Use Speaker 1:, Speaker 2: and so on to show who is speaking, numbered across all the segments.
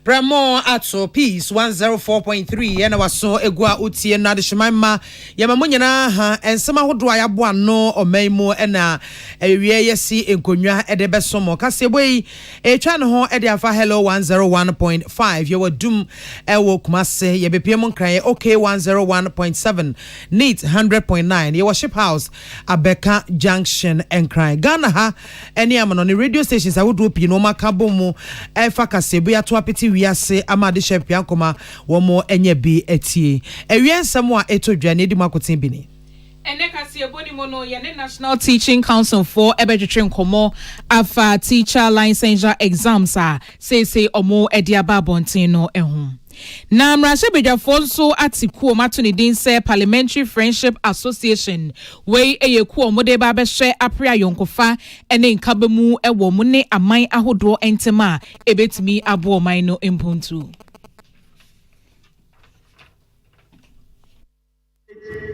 Speaker 1: Bramo ato peace 104.3 ena waso egua utie na de hwemama yamamunya na ha ensema hodo ayabo ano omaimo ena ewie yesi enkonwa ede besomo kaseboi etwa ne ho ede afa hello 101.5 yewa dum ewo kumase yebepiem nkran okay 101.7 neat 100.9 yewa ship house abeka junction nkran Ghana ha eni amano ne radio stations awodo pi no makabo mu efa kaseboi ato apeti wiase amade shepia nkoma womo enye bi etie ewiensem a etodwa ne di makotin bi ni
Speaker 2: ene kase boni mono ye ne National Teaching Council for ebetwetwe nkomo afa teacher licensure exams a say omo ediaba bontin no ehum na mrashe bedwafo nso atiku omato ne din se Parliamentary Friendship Association wey eyeku omode ba behwe apre ayonkofa ene nkabemu ewo mu ne aman ahodo entema ebetimi abo oman no impuntu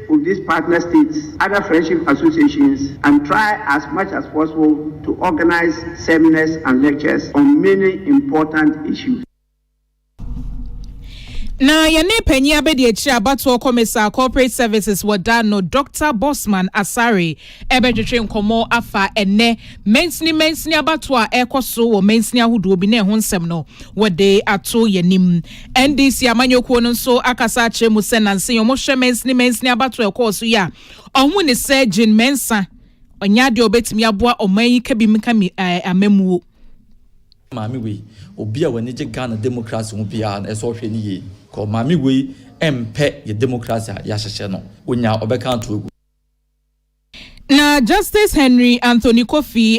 Speaker 3: with these partner states, other friendship associations, and try as much as possible to organize seminars and lectures on many important issues.
Speaker 2: Na yane penyi abedi echi abato komesa corporate services wadano Dr. Bosman Asari ebetwetwe nkomo afa ene mensini abato a ekoso wo mensini ahudu obi na ho nsem no wode ato yanim NDC amanyokuo no so akasa ache mu senanse yo mo hwe mensini abato ekoso ya ohun ne se Jean Mensa onyade obetimi aboa oman kabi mkami amamuo
Speaker 4: Mami we obi a wani je Ghana democracy ho bia na eso hwe ni ye ko mami we empe ye democracy ya hyehye no onya obeka nto
Speaker 2: na Justice Henry Anthony Kofi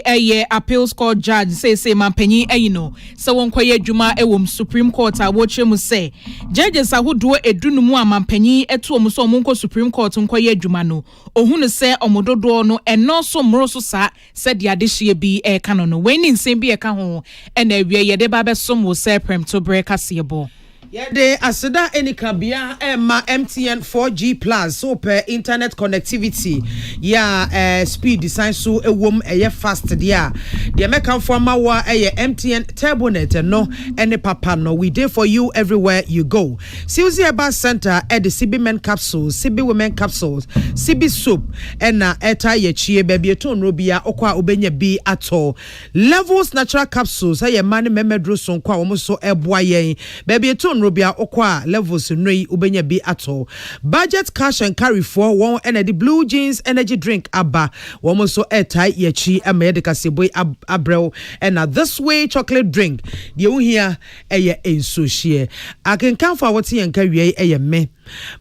Speaker 2: appeals court judge say mampanyi no se wonkoye adwuma ewom Supreme Court a woche mu say judges ahodo edunumu a mampanyi eto omu so omunko Supreme Court nkoye adwuma no ohunu se omododo no eno so mro so sa se de adehye bi ka no weni nsem bi ka ho na awie ye de ba besom wo se prem to break asebo
Speaker 1: Yede aseda enikabia ma MTN 4G Plus so per internet connectivity ya speed design so ewom fast dia de meka forma wa MTN TurboNet no ene papa no we dey for you everywhere you go. Silzi Eba Center the CB men capsules, CB women capsules, CB soup ena eta ye chie baby eton robia okwa obenye bi ato. Levels natural capsules mani memedro so kwa omo so eboa yen baby eton Robia okwa levels nui ubenya bi ato. Budget cash and carry for one energy blue jeans energy drink abba woman so airtight yechi amedika seboy abrel and this way chocolate drink the here so share I can come for what and carry me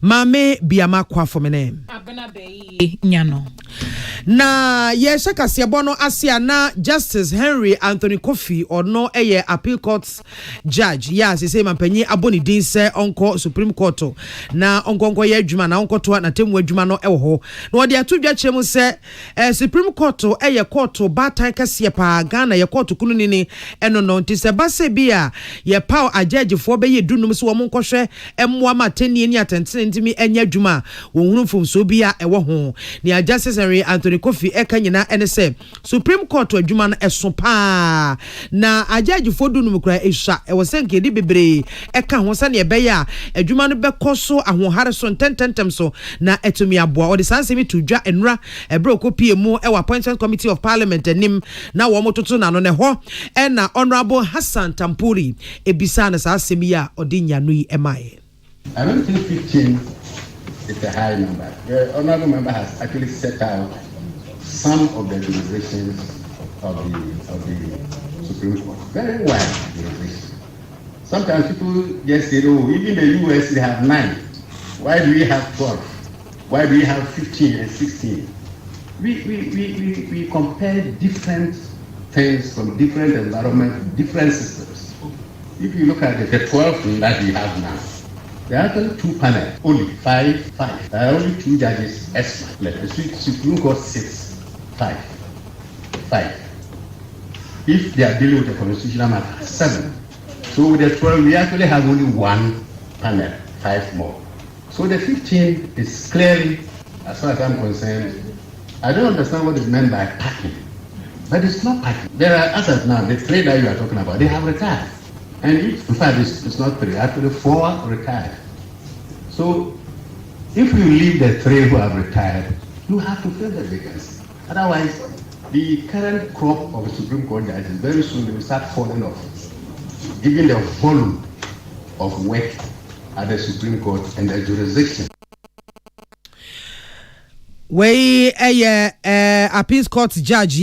Speaker 1: mame biama kwa for me name
Speaker 2: abena be nyano
Speaker 1: na yesha kasiabono asia na Justice Henry Anthony Kofi or no appeal court judge yes he say mampanyi aboni din se onko Supreme Court na onko ye adwuma na onko to na temu adwuma no ho na odi atodwa kyerem se Supreme Court court batan kase pa Ghana ye court kunu ni eno no nti se base bia ye power ajudge fo be ye dunum se wo monko hwe emmoa mateni ni atentene ntimi enya adwuma wo hunu fom so bia ho ni Justice Henry Anthony Kofi ekanyina ene se Supreme Court adwuma no eso pa na ajudge fo dunum kura ehwa wo senke di bebre eka ho sa ne ebeya adwuma no bekoso ahohare so ntententem so na etumi aboa odi sansemi tudwa enra ebro kopie mu appointment committee of parliament anim na wo mototo na no ne ho na honorable Hassan Tampuri ebisa na sa asemi ya odi nyanu yi emaye.
Speaker 5: I don't think 15 is a high number. The honorable member has actually set out some of the deliberations of the Supreme Court. Very wide deliberations. Sometimes people just say, oh, even the US, they have 9. Why do we have 12? Why do we have 15 and 16? We compare different things from different environments, different systems. If you look at the 12 that we have now, there are actually 2 panels, only 5. There are only 2 judges extra. The Supreme Court 6, 5. If they are dealing with a constitutional matter, 7. So with the 12, we actually have only 1 panel, 5 more. So the 15 is clearly, as far as I'm concerned, I don't understand what is meant by packing. But it's not packing. There are, as of now, the 3 that you are talking about, they have retired. And if, in fact, it's not 3, actually 4 retired. So if you leave the 3 who have retired, you have to fill the vacancy. Otherwise, the current crop of Supreme Court judges very soon they will start falling off, given the volume of work at the Supreme Court and the jurisdiction.
Speaker 1: We appeals court judge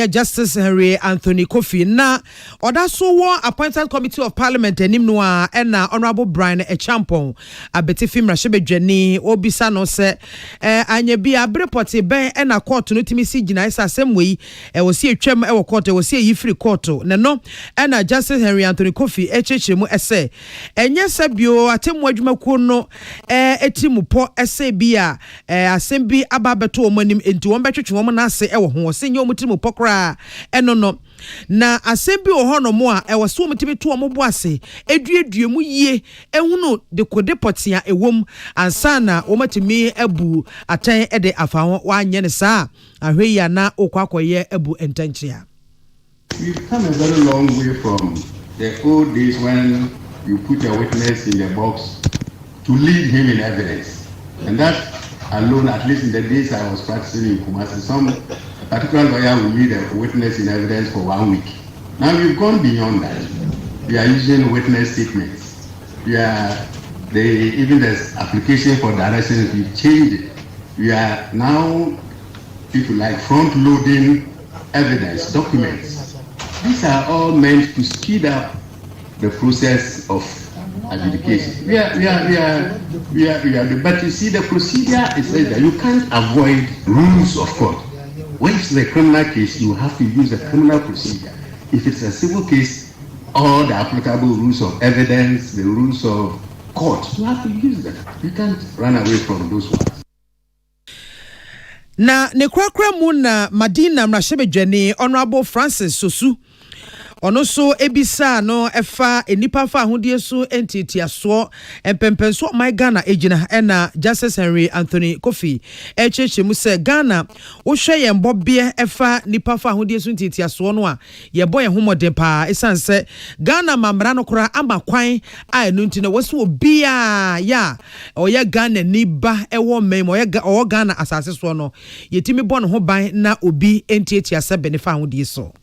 Speaker 1: Justice Henry Anthony Kofi na oda so one appointed committee of parliament enim no a na honorable Brian Echampon abeti film rahebedwani obisa no se anya bi abreport ben na court no timi si gina isa assemwe wo si etwam wo court wo si yi free court no na Justice Henry Anthony Kofi echechemu ese enye sabio atemu adwumaku no etimu po ese bia assembi aba to omanim enti won betwetwe won na ase e wo ho se nye omutimu pokra no na asembi ohono mo a e wo so omutimi to omo bo ase edueduemu yie ehunu de kodepotia ewom ansa na omatimi abu atan e de afa ho wa anye ne saa ahwe ya na okwakoye abu entanchia.
Speaker 5: We've come a very long way from the old days when you put a witness in the box to lead him in evidence, and that alone, at least in the days I was practicing in Kumasi, some particular lawyer will lead a witness in evidence for 1 week. Now we've gone beyond that. We are using witness statements. Even the application for directions, we've changed it. We are now, if you like, front-loading evidence, documents. These are all meant to speed up the process of adjudication. But you see, the procedure is that you can't avoid rules of court. When it's a criminal case, you have to use a criminal procedure. If it's a civil case, all the applicable rules of evidence, the rules of court, you have to use them. You can't run away from those ones.
Speaker 1: Na ne kwakra mu na Madina mrahebedwani Honorable Francis Sosu ono so ebisa no efa enipa fa ahodie so entitiaso empempenso my Ghana ejina na Justice Henry Anthony Kofi echechemu se Ghana wo hwe ye mbobie efa nipa fa ahodie so entitiaso no a ye boy homode pa esanse Ghana mamra no kora amakwan a enu ntino wose obia ya oye Ghana ni ba ewo mem oye Ghana asase so no yetimi bon ho ban na obi entitiasa benefa ahodie so.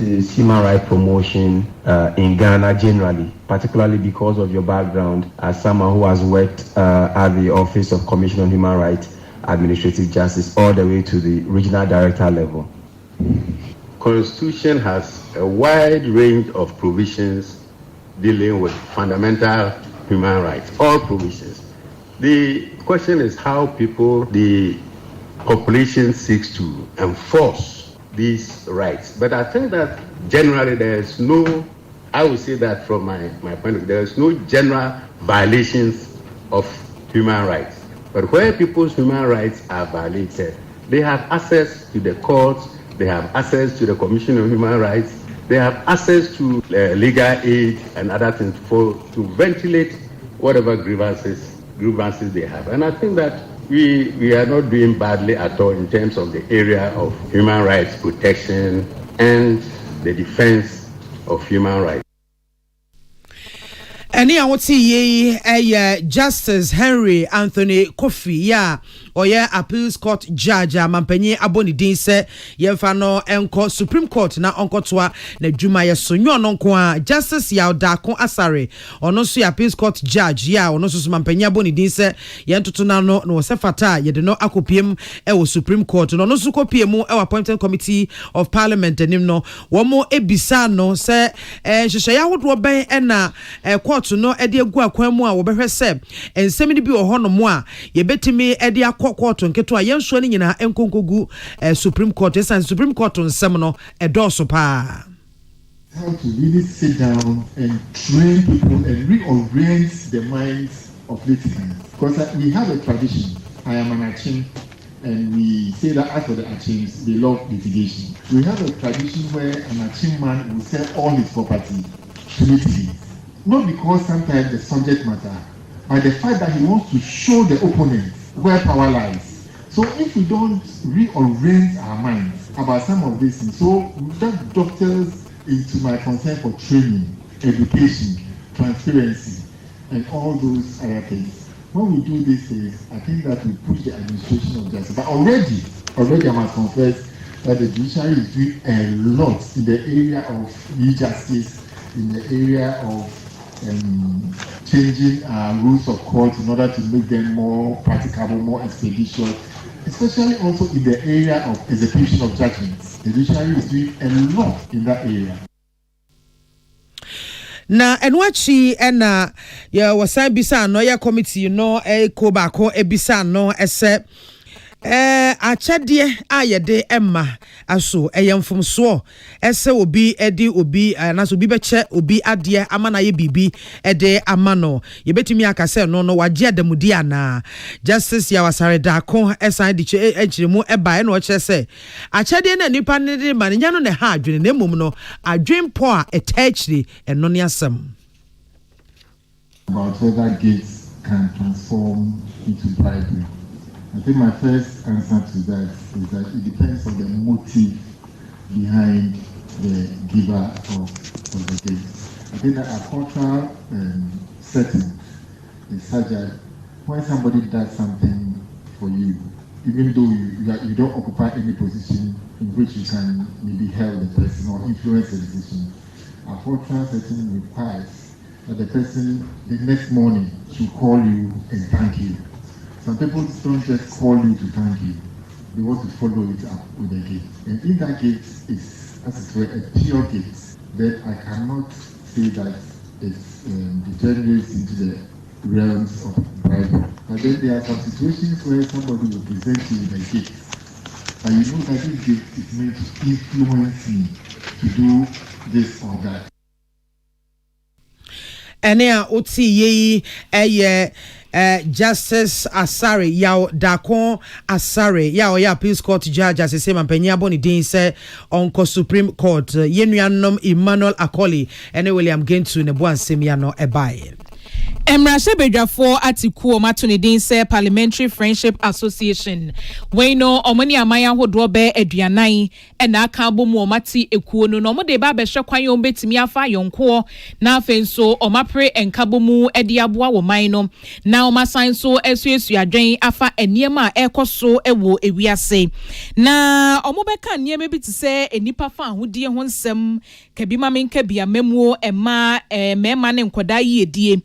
Speaker 6: Is human rights promotion in Ghana generally, particularly because of your background as someone who has worked at the Office of Commission on Human Rights, Administrative Justice, all the way to the regional director level.
Speaker 5: Constitution has a wide range of provisions dealing with fundamental human rights, all provisions. The question is how the population seeks to enforce these rights. But I think that generally I would say that from my point of view, there's no general violations of human rights. But where people's human rights are violated, they have access to the courts, they have access to the Commission on Human Rights, they have access to legal aid and other things to ventilate whatever grievances they have. And I think that we are not doing badly at all in terms of the area of human rights protection and the defense of human rights.
Speaker 1: Any awoti ye Justice Henry Anthony Kofi ya oye appeals court judge mampanyi aboni din se yemfa no enko Supreme Court na onkotwa na dwuma ye sonyo no nko a Justice ya odako asare ono so appeals court judge ya ono so mampanyi aboni din se yentoto na no no se fata ye de no akopiem e wo Supreme Court no so kopiem e appointed committee of parliament enim no wo mo ebisa no se hwehwe ya hodo ben e na court no ede agu akwan mu a wo behwe se ensem ni bi ohono mu a ye betimi ede court nketo a yenso ni nyina enkonkogu Supreme Court Supreme Court nsem no edoso pa.
Speaker 7: How to really sit down and train people and reorient the minds of litigants, because we have a tradition. I am an Achin, and we say that as for the Achins, they love litigation. We have a tradition where an Achin man will sell all his property to litigate. Not because sometimes the subject matter, but the fact that he wants to show the opponent where power lies. So if we don't reorient our minds about some of this, so that doctors into my concern for training, education, transparency, and all those other things. When we do these things, I think that we push the administration of justice. But already I must confess that the judiciary is doing a lot in the area of e-justice, in the area of changing rules of court in order to make them more practicable, more expeditious, especially also in the area of execution of judgments. The judiciary is doing a lot in that area.
Speaker 1: Na enwachi ena ya wasan bisa no ya committee no ko ba ko ebisa no ese achade ayede emma aso eyemfomso ese obi edi obi na so obi beche obi ade amana ye bibi ede amano ye betumi akase no waje adamudi ana justice ya wasare da ko esan di ejiremu eba na o kire se achade na nipa ne de ma nya no ne ha adwene na emom no adwenpo a etachiri eno ne asem
Speaker 7: about whether gates can transform into bribery. I think my first answer to that is that it depends on the motive behind the giver of the gate. I think that our cultural setting is such that when somebody does something for you, even though you don't occupy any position in which you can maybe help the person or influence the decision, our cultural setting requires that the person the next morning should call you and thank you. Some people don't just call you to thank you. They want to follow it up with a gift. And if that gift is, as it were, a pure gift, then I cannot say that it degenerates into the realms of bribery. But then there are some situations where somebody will present you with a gift. And you know that this gift is meant to influence me to do this or that.
Speaker 1: Ene oti ye Justice Asare yaw Dakon Asare yaw ya Appeals Court Judge as say mampanya Bonidin say onko Supreme Court yenuanom Emmanuel Akoli ene William Gentu ne boansem ya no ebaye
Speaker 2: Emrashe Bedwafo Atiku Matunidin say Parliamentary Friendship Association. We know omani amaya hodo be aduanan e na aka bomu omati ekuo no mo de ba be hwe kwan yom betimi afa yonko na afenso omapre enkabomu edi aboa wo man no na omasan so esuesu adwen afa eniema ekoso ewo ewiase na omobeka niema bi ti se enipa fa ahodie ho nsem kabima menka bia memuo ema mema ne nkoda yiedie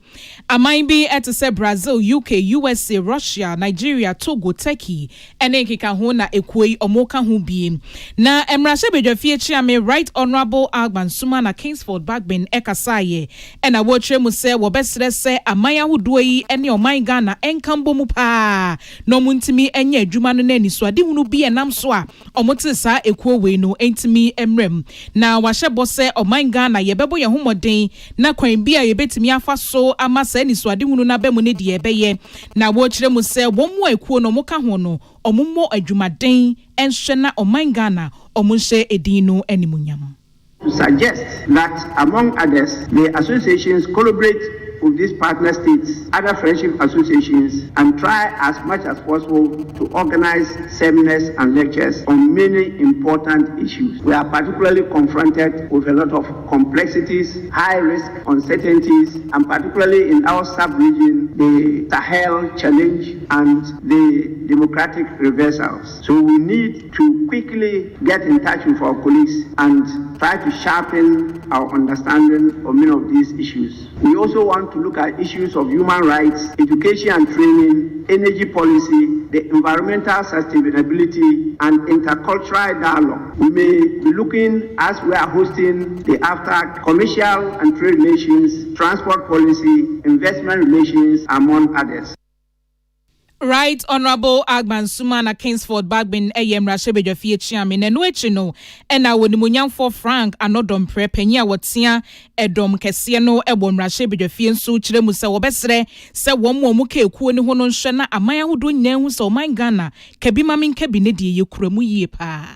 Speaker 2: Amai bi etese Brazil, UK, USA, Russia, Nigeria, Togo, Turkey, ene kika ho na ekuoi omoka ho bi. Na Emrashe Bedwafie Chiame Right Honorable Agban Suma na Kingsford Bagbin ekasaye. Ena wotre mu se wo besre se amaya hodo yi ene oman Ghana enkambo mu pa. No muntimi enye adwuma no na niswade hunu bi enam so a omote sa ekuo we no entimi emrem. Na wahye bose oman Ghana yebebo ye homoden na kwan bi a yebetimi afa so ama ni swade hunu na bemu ne de ebeye na wo kire mu se wo mu ekuo no muka ho no omummo adwumaden enhwe na oman Ghana omunhye edin no animunyam
Speaker 3: to suggest that among others the associations collaborate with these partner states, other friendship associations, and try as much as possible to organize seminars and lectures on many important issues. We are particularly confronted with a lot of complexities, high risk, uncertainties, and particularly in our sub-region, the Sahel challenge and the democratic reversals. So we need to quickly get in touch with our colleagues and try to sharpen our understanding of many of these issues. We also want to look at issues of human rights, education and training, energy policy, the environmental sustainability, and intercultural dialogue. We may be looking, as we are hosting the AFTA, commercial and trade relations, transport policy, investment relations, among others.
Speaker 2: Right Honorable Agban Suma na Kingsford Bagbin Emrashe Bedwafie Chiame na no echi no na wonimunyam for Frank anodom prepenya wotia edom Kesseh no ebo Emrashe Bedwafie nso kire mu se wobesre se wom mu ka ekuo ni ho no nhwe na aman ahodo nyina hu se oman Ghana kabima menka bi ne de yekuramu yie pa.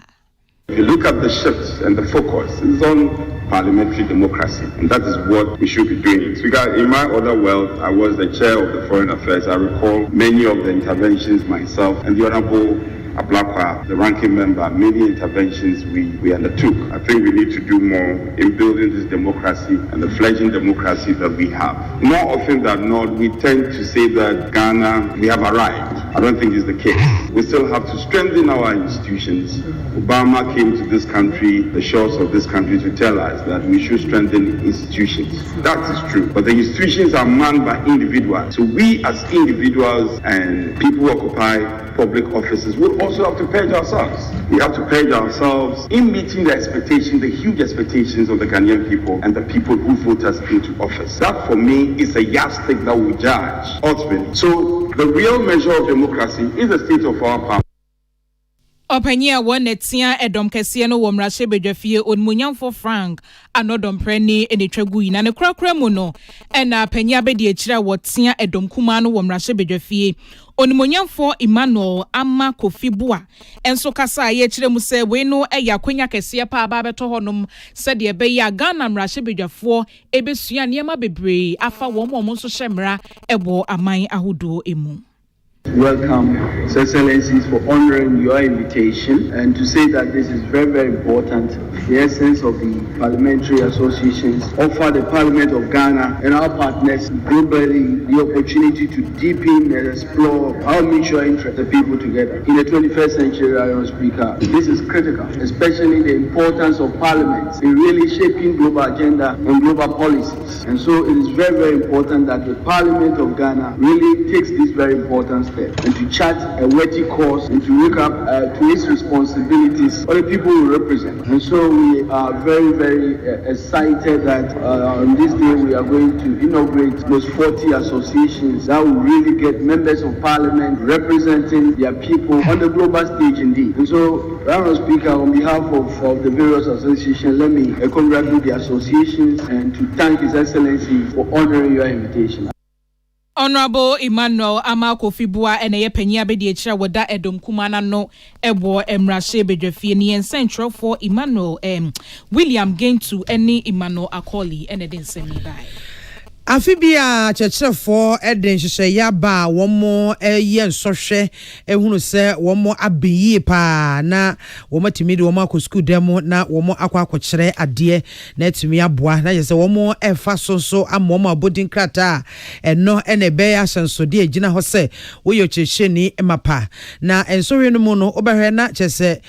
Speaker 8: If you look at the shift and the focus, it's on parliamentary democracy, and that is what we should be doing. So in my other world, I was the chair of the Foreign Affairs. I recall many of the interventions myself and the Honorable Ablakwa, the ranking member, many interventions we undertook. I think we need to do more in building this democracy and the fledgling democracy that we have. More often than not, we tend to say that Ghana, we have arrived. I don't think it's the case. We still have to strengthen our institutions. Obama came to this country, the shores of this country, to tell us that we should strengthen institutions. That is true. But the institutions are manned by individuals. So we as individuals and people who occupy public offices will also have to purge ourselves. We have to purge ourselves in meeting the expectations, the huge expectations of the Ghanaian people and the people who vote us into office. That for me is a yardstick that will judge ultimately. So the real measure of democracy is the state of our power.
Speaker 2: Openya wonetia edom Kesseh no womrashe bedwafie onmunyamfo Frank anodom preni enetwagu ina ne krakra mu no ena penya bedi akira wotia edom kuma no womrashe bedwafie onmunyamfo Emmanuel ama kofibua enso kasa ye akira mu se we no eya kwenya Kesseh pa aba beto honom se de be ya Ghana mrashe bedwafo ebesua niema bebre afa wo so hyemra ebo aman ahodo emu.
Speaker 9: Welcome, His Excellencies, for honoring your invitation and to say that this is very, very important. The essence of the parliamentary associations offer the Parliament of Ghana and our partners globally the opportunity to deepen and explore our mutual interest, the people together. In the 21st century, Honourable Speaker, this is critical, especially the importance of Parliament in really shaping global agenda and global policies. And so it is very, very important that the Parliament of Ghana really takes this very important step and to chart a worthy course and to wake up to its responsibilities for the people we represent. And so we are very, very excited that on this day we are going to inaugurate those 40 associations that will really get members of Parliament representing their people on the global stage indeed. And so, Honourable Speaker, on behalf of the various associations, let me congratulate the associations and to thank His Excellency for honoring your invitation.
Speaker 2: Honorable Emmanuel Amakofibua ene penya bedi akira woda edom kumana no ebo emrashe bedwafie ni central for Emmanuel William Gentu ene Emmanuel Akoli ene den semi bai.
Speaker 1: Afibia chechefo eden hyehyɛ yaba wɔmo ye nsɔhwɛ ehunu sɛ wɔmo abeyi pa na wɔmo timidi wɔmo akɔ demo na wɔmo akɔkyerɛ adeɛ na timi aboa na yɛsɛ wɔmo ɛfa so am wɔmo abodin krata ɛno ɛna ɛbɛ ahyɛnsode agina hɔ sɛ woyɛ kyerɛhyɛni mapa na ensɔhwɛ no mu no obɛhwɛ na kyɛsɛ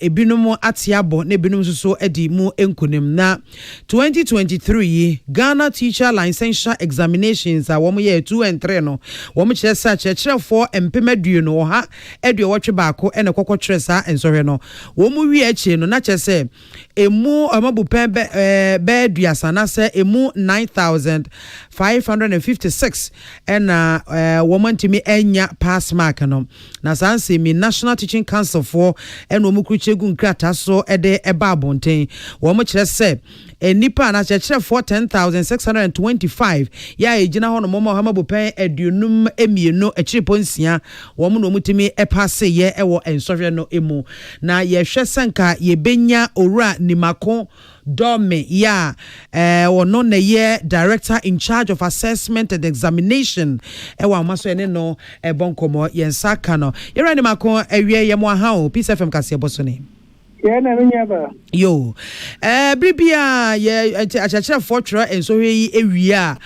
Speaker 1: ebinom atiabo na ebinom so edi mu enkunim na 2023 Ghana Teacher License examinations are 2 and 3 no womu kyerɛ sa kyerɛ for empemedu no ha edu wɔtwe baako ene kokɔ kyerɛ sa ensɔhwɛ no womu wi achi no na kyerɛ sɛ emu amabupen be duasana sɛ emu 9556 ena womu ntimi enya pass mark no na sanse mi National Teaching Council for ena womu kruchegu nkrata so ede eba abonten womu kyerɛ sɛ enipa na kyerɛ for 10625 ya ejina ho no mama hamabupen adunum emienu akiriponsia wo mu no mutimi epase ye ewo ensɔhwɛ no emu na ye hwɛ sanka ye benya owura nimako Dome ya wono na ye director in charge of assessment and examination ewa maso ene no bonkomo yensa kano yera nimako ewie ye mo ha o Peace FM kase bosone yo bribia ye achachira fortra enso hwe ewia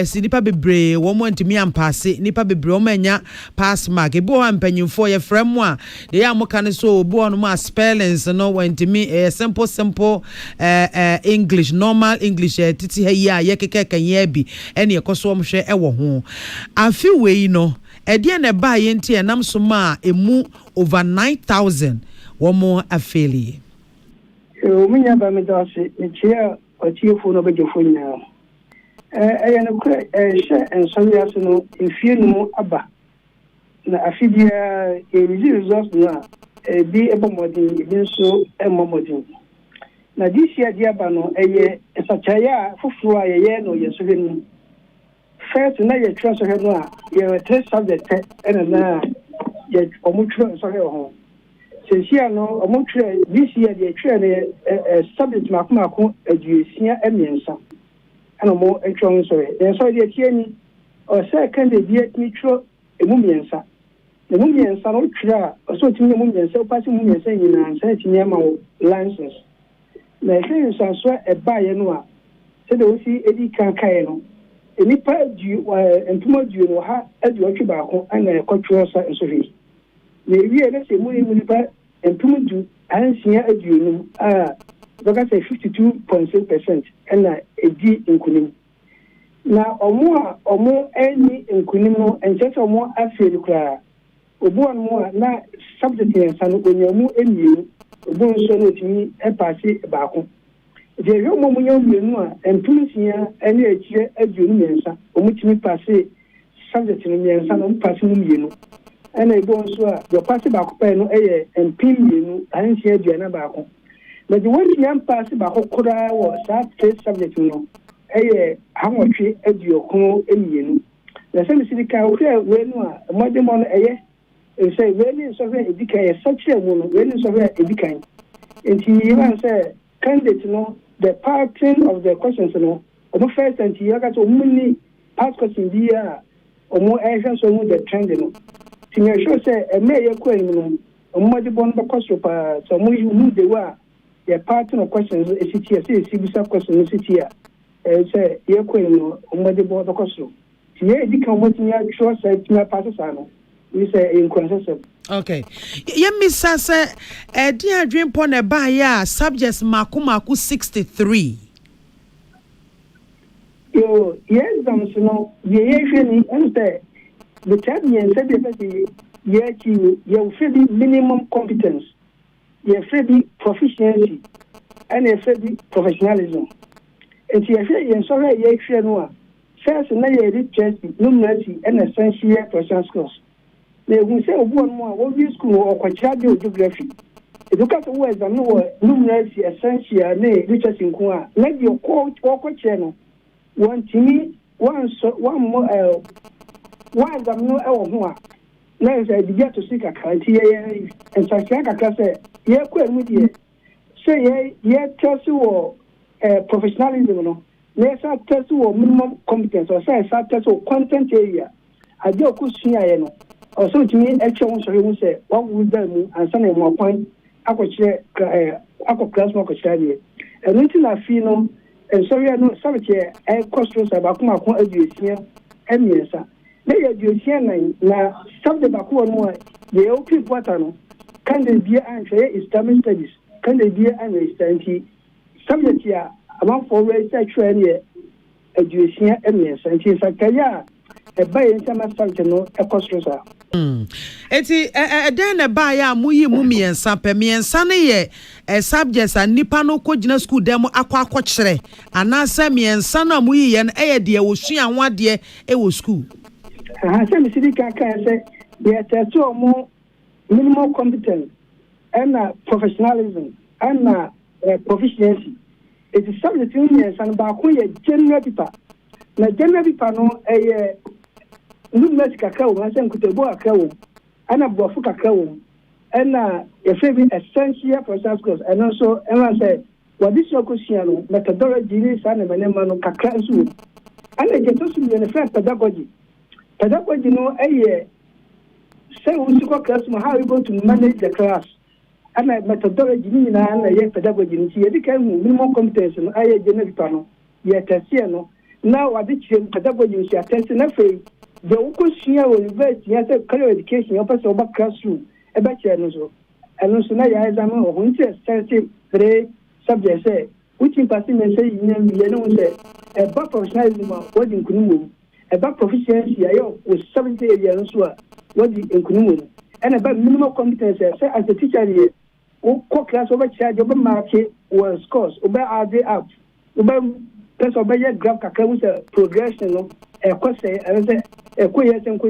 Speaker 1: si nipa bebre wo mo ntimi ampase nipa bebre o manya pass mark ebo ha mpanyimfo ye frem a de ya moka ne so obo no ma spellings no wantimi simple English normal English titi ha ya ye keke kan ye bi ene ye koso mo hwe ewo ho afi we no ede na ba ye nti enam so ma emu over 9000 womo afeli
Speaker 10: omunya ba me dase etia otiefo no begefo nya no kure she ensomya so no efie no aba na afibia results na bi ebomodin bi nso emomodin na this year dia ba no esachaya fufuru ayeye no yesohwe ni first na ye transfer no a ye test subject na ye omutro so he ho Sensia no omontwe this year the tire subject makomako aduesia emiensa ana mo etwon so e so the tie ni o say kan de die ni tro emu miensa the women are not clear, so to me, women so passing women saying in answer license. Now, here is also a buyer, no, so they will see Eddie Kankayano. Any part you and too much you have at your tobacco and a cultural and so he. Maybe let's say money and too much and see at you, like I say 52.6% and a G in Kunim. Now, or more any in Kunimo and just or more afraid to cry. Obo more na subject and san onyamu enu obo nso no timi e passe baako je yo mo nyam a entumisia ene akire aduonu mensa omutimi passe subject no mensa no passe no mienu ene ebo nso a yo passe baako pa no eye empim mienu ansia aduana baako na je wonti yam passe baako kura wo sa subject no eye hamotwe aduokon emienu na se misika wo we no a modemo no eye say really so very educated such a woman really so very educated and he even say candidate the pattern of the questions the first and he got so many past questions here or more answers so the trend to make sure say a mayor question the bond question so move the way the pattern of questions is here say questions is here say your question the bond question here educate what you sure say to passes we say in consensus.
Speaker 1: Okay. Misa say dear dream pon e ba ya subjects maku 63.
Speaker 10: Yo, yes, no, ye and say the champion said you minimum competence, you proficiency, and you professionalism. And you say sorry ye no. First na ye literacy, numeracy, and essential professional skills. We say one more, what we school or geography. Educate words and no numeracy, essential, literacy in Kua. Let your quote or channel. One to me, one more, one that no more. Now I began to seek a criteria and such like a class. Ye quite with ye. Say ye test you professionalism. Yes, I test you minimum competence or say I test you content area. I do a question. Also, to me, actually, so say, what would them and some more point? I could share class more study. And until I feel and sorry, I know some here, I cost us about my education and yes, sir. They are education now, some the back one more, the open water. Can they be an Islamic studies? Can they be an Islamic subject here among for research education and yes, and she's a kaya. A buy some subject no a cost us.
Speaker 1: Eti den na ba ya muyi mumiensa pemiensa ne ye subjects and nipa no kogina school dem akwa kire anasa miensa na muyi ye na de wo sua ho ade wo school
Speaker 10: say me sidi kan say they test more minimum competence and professionalism and proficiency. It is subject to miensa na ba ko ye general paper na general paper no numeracy kakra wo anse nkutebo akra wo ana bofu kakra wo ana efebi essential professional skills and also say what this your question methodology ni sa na manema no kakra nso ana je to su ne first pedagogy no say we go class how are you going to manage the class ana methodology ni na pedagogy ni ye di kan minimum competence no general pano ye test no now what this pedagogy is test na fe the question university has a career education your person about classroom about so and so now you exam or sensitive three subjects say which in person say you know say about professionalism what in Kunumu about proficiency with 70 years so what in Kunumu and about minimum competence say as a teacher here o class over charge over market or scores over are they up over person over graph kakra with progression no Kesseh and say yes and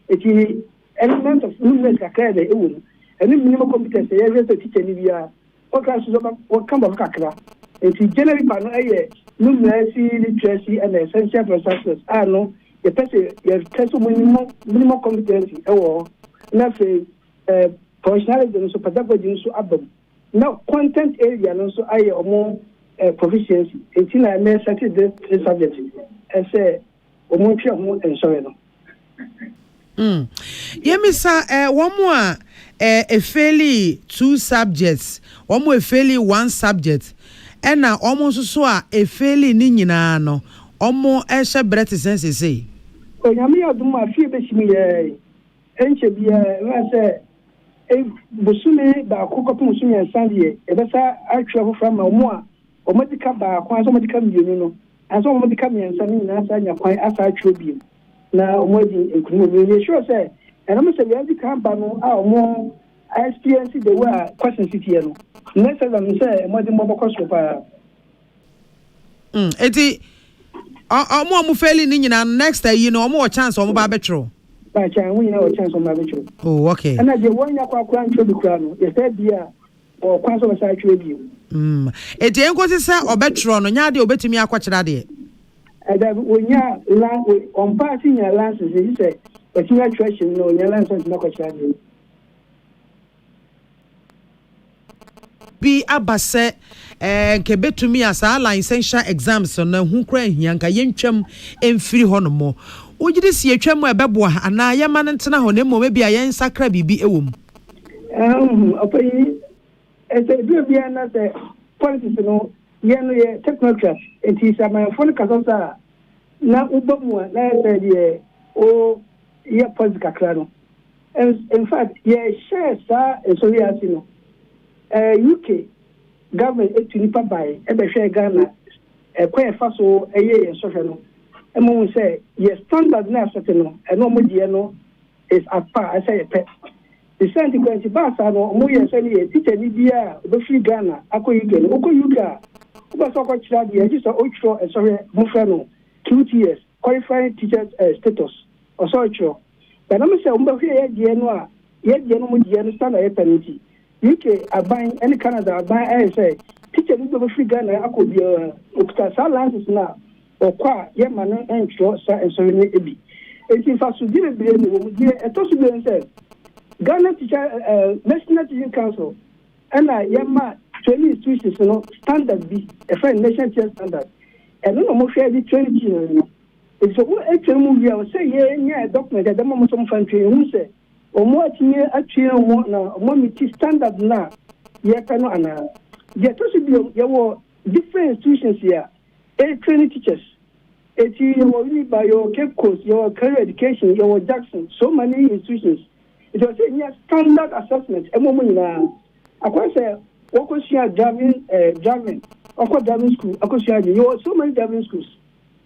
Speaker 10: it element of movement kakra dey ewu and minimum competence every teacher ni bia o class what come of kakra it generally pano numeracy literacy and essential processes no the person your test minimum competence na say professionalism so pedagogy so abam now content area no so more proficiency until I may settle this subject and say and sorry no
Speaker 1: Yemisa one more a fairly 2 subjects, one more a fairly 1 subject, and now almost so a fairly nina no, almost a shabret sense say.
Speaker 10: Oh, Yamia do my fear beshmi, and she be a Busume, the Cook Musume and Sandy, a better I travel from a more or medical bar, quite somebody come, you know, and somebody come and send me and answer quite as I should be. Now, what you sure say, and I'm saying, you can't ban more experience the way question city. Next, as I'm saying, what the mobile cost for.
Speaker 1: Eti, more failing in next day, you know, more chance on mobile betro.
Speaker 10: By chance, we know a chance on my betro.
Speaker 1: Oh, okay.
Speaker 10: And I did one year crown to the crown, you said, dear, or council of side review.
Speaker 1: Eti, ain't going to say or betro, no, yadi or betting me a quatch that.
Speaker 10: And when you land on passing your lances, he said, but you are trashing no, your lances not a
Speaker 1: Be abase kebe to me as a licensure exams on who cry yanka yencham en free honomo. Would you see a tremor beboa and I am an antena honemo maybe I am sacra be a womb?
Speaker 10: Okay, as a baby another politics, no, young technocrat, it is a my phone casota. Now, Ubamua, last year, oh, yeah, political crano. And in fact, yeah, share, sir, and so we are seeing. UK government to nipa by ebe share Ghana quite fast so a year social and when we say yes standard na certain and no more is at par I say pet the consequence basa no mo ye say ni teacher ni bia be free Ghana akoyuga no okoyuga uba so ko chira dia just outro and sorry mo no 2 years qualifying teachers status or so outro but I'm say umba hwe ye no a ye no mo dia no standard penalty UK aban any Canada aban I say teacher need to free Ghana akobi okuta salances na okwa ye man entro sa ensorine ebi enti fa so dire bire no mo die etosu be say Ghana teacher National Teaching Council and yema training institutions no standard be a friend national teacher standard and no mo share the training no it's so actually movie I say yeah document that mo some fan training who say omo atinye atwe wo na omo miti standard na ye kano ana ye to should be ye different institutions here training teachers eti ye wo ni by your Cape Coast your career education your Jackson so many institutions it was a standard assessment emo mo nyina akwa say woko share driving school akosia you so many driving schools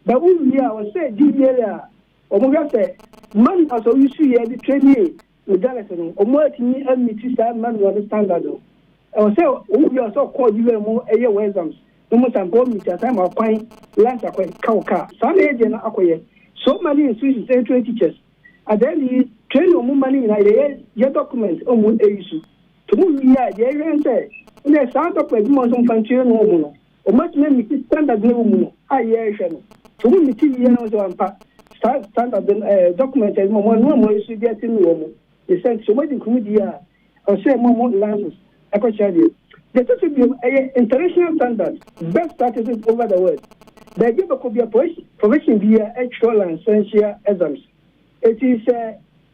Speaker 10: but we are say DBA omo say man as you see here the training regardless no omoatini amiti sa manual standard o say we also call you mo eye exams no sample meet time akwan last akwan kauka so na eje na akoye so many institutions train teachers and then the train o money na ye document o mo issue to mo ya ye say na sa document mo so fancy no mo no omoatini meet standard no mo no aye hwe no to mo meet ye no so ampa standard document mo no issue get in no the sense so much media or say more lances actually there should be international standards best practices over the world they give a copy of profession via actual and essential exams it is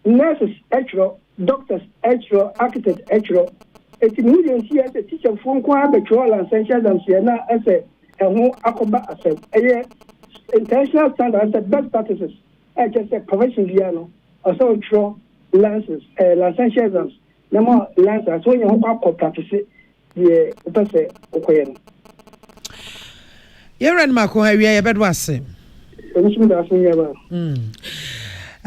Speaker 10: nurses actual doctors actual architects actual it is here as a teacher from actual and essential exams here now as a who akoba as international standards the best practices I just say profession via no also actual lances licensure exams no more lances so you have practice the person okoye no
Speaker 1: ye ran mako ha wi ya bedwa se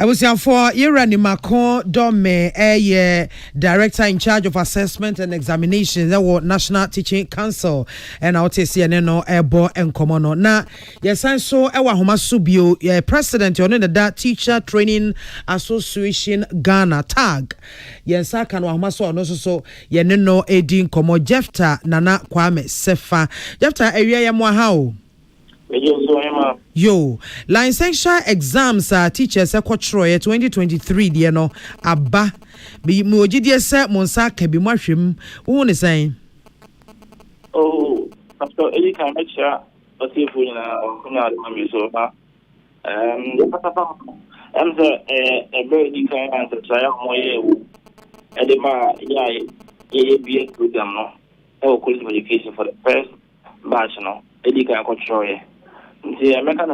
Speaker 1: I was here for Irani Macron Dome, director in charge of assessment and examinations at the National Teaching Council, and I'll take CNN Airborne and Common. Now, yes, I saw Ewa Homasubio, president of the Teacher Training Association Ghana tag. Yes, I can Homaso and also so Yeneno Edin Komo Jefta Nana Kwame Sefa. Jefta area Yamwahao. Yo, licensure exams teachers Troy 2023 dear no aba be mojidia se monsa ke bi mahwem wo ne san
Speaker 11: after any kind lecture o se fu na kuna mi so ba I'm a very kind answer. So I am more edema, ABS program, no, quality education for the first batch, no, education control. The American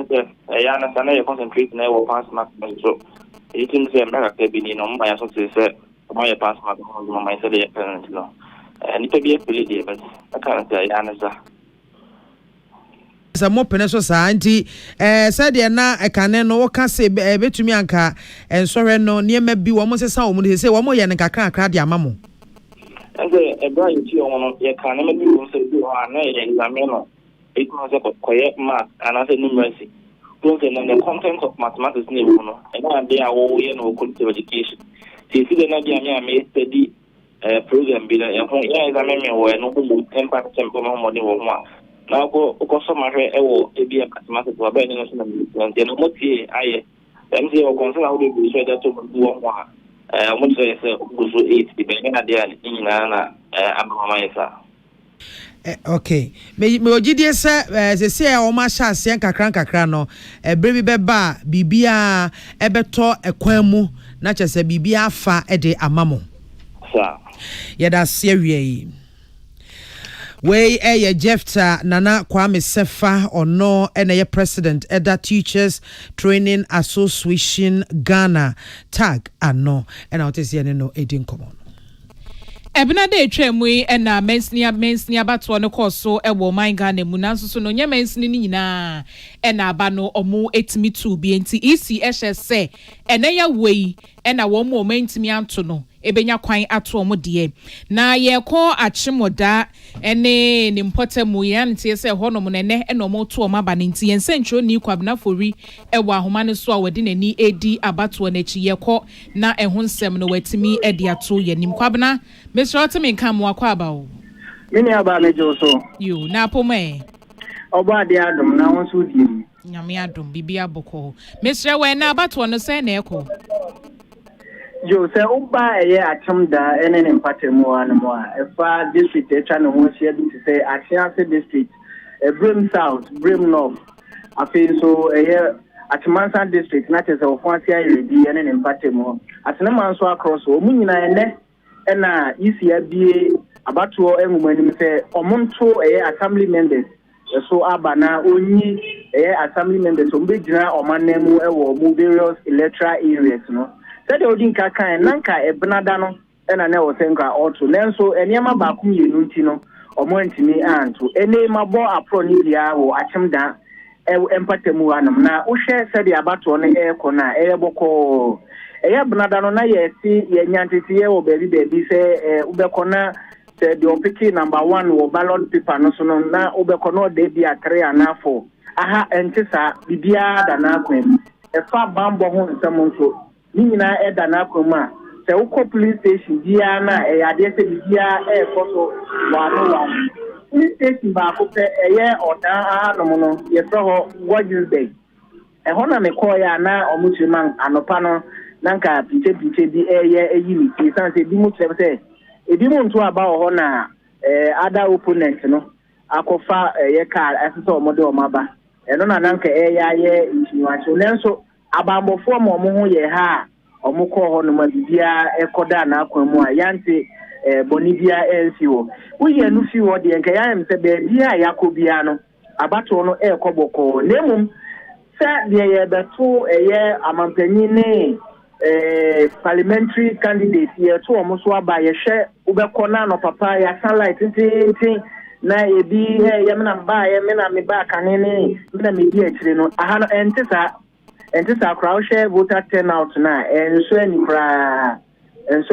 Speaker 11: I concentrate on our pass mark, so it seems the American being on my associate, my pass mark on my parents, no, and it may be a pretty, but I can't say answer.
Speaker 1: Some peneso sa anti said na Akan no ka say betumi anka ensore no niema bi wo mo sesa wo mo say wo mo ye ne kakra kakra de amamo
Speaker 11: and a bright you on your can never do so do na examine no it must have quiet math and as a numeracy don't say the content of mathematics no and they are all you know quality education see the na dia me study program bi na e ho ya examine me wo no mo 10% mo mo de wo ho now go my hair, be a mathematics or better than the Moti. I am here or concern how they be sure that to do one. I want to say, go 8, depending on the Abamasa.
Speaker 1: Okay. Me GDS they say o ma sha ase kakra no baby beba bibia ebeto ekwanmu na chese bibia fa de amamo.
Speaker 11: Sir.
Speaker 1: Yeda se wie Way Jefta Nana Kwame Sefa or no NA President Eda Teachers Training Association Ghana tag and no and out is no edin common.
Speaker 2: Ebina de twemwe na mensnia batwo no koso ewo man Ghana mu nanso so no nya mensni ni nyina na aba no omo etimi tu bi enti ECHS se ena ya wei na wo mo mentimi anto no ebenya kwan ato omo de na ye ko achimoda ene ni mpotemu ya ntie se ho no mo nene na omo to omo aba nti yensencho ni kwabna fori ewo ahoma ne so a wadi nani edi abato na chi ye ko na ehun nsem no watimi edi ato ye nim kwabna Mr. Ottoman come wakwa
Speaker 12: Mini aba mejo so.
Speaker 2: You na pome.
Speaker 12: Oba de adom na won so di.
Speaker 2: Nyame adom bibia boko. Mr. We na abato no se na eko.
Speaker 12: Jo se oba eye atem da ene ne mpatemu anmo a efa district etwa ne ho hia bi se Asiase district, Brim South, Brim North. Afi so eye Atimansa district na tese ofuatia yedi ene ne mpatemu. Atenema so across o mu nyina ene ena isia bie abato enwumani se omonto assembly members so abana onyi assembly members ombegina omanemu ewo mu various electoral areas no said odin kan nanka ebnada no ena na wo senka auto nenso eniema ba kum yenu nti no omontimi anto ene mabo apro ni bia wo achimda empatemu anam na wo hwe said abato no ekona boko Bnada no na yesi ye nyantiti ye wo baby say ubekona say the opiki number 1 wo ballot paper no so no na ubekona de bia 3 and 4 aha entisa bibia da na kwem fa bambo ho nsam nso ni nyina da na kwem a say uko police station bia na ade say bibia foto wa no police station ba ko pe oda no no ye so Wednesday hona me call ya na omuchiman anopa no nanka pinche bi eyini ti sanse bi mu trebe ebi mu nto aba ho na other opponent no akofa ye car aseso omode omaba eno na nanka ye insinuation nenso abambofo mo ho ye ha omukọ ho no mabibia ekoda na akwamu a yante bonibia ensiwo uye nu fi wo de nka ya mse be bia yakobia no abato no ekoboko nemum sa de ye beto amampanyi ne parliamentary candidate here to almost aba ye hwe ubekona no papa ya sunlight tintin na ebi yemna mba yemna me ba kanene na me di akire no aha no entisa crowd share voter turnout na enso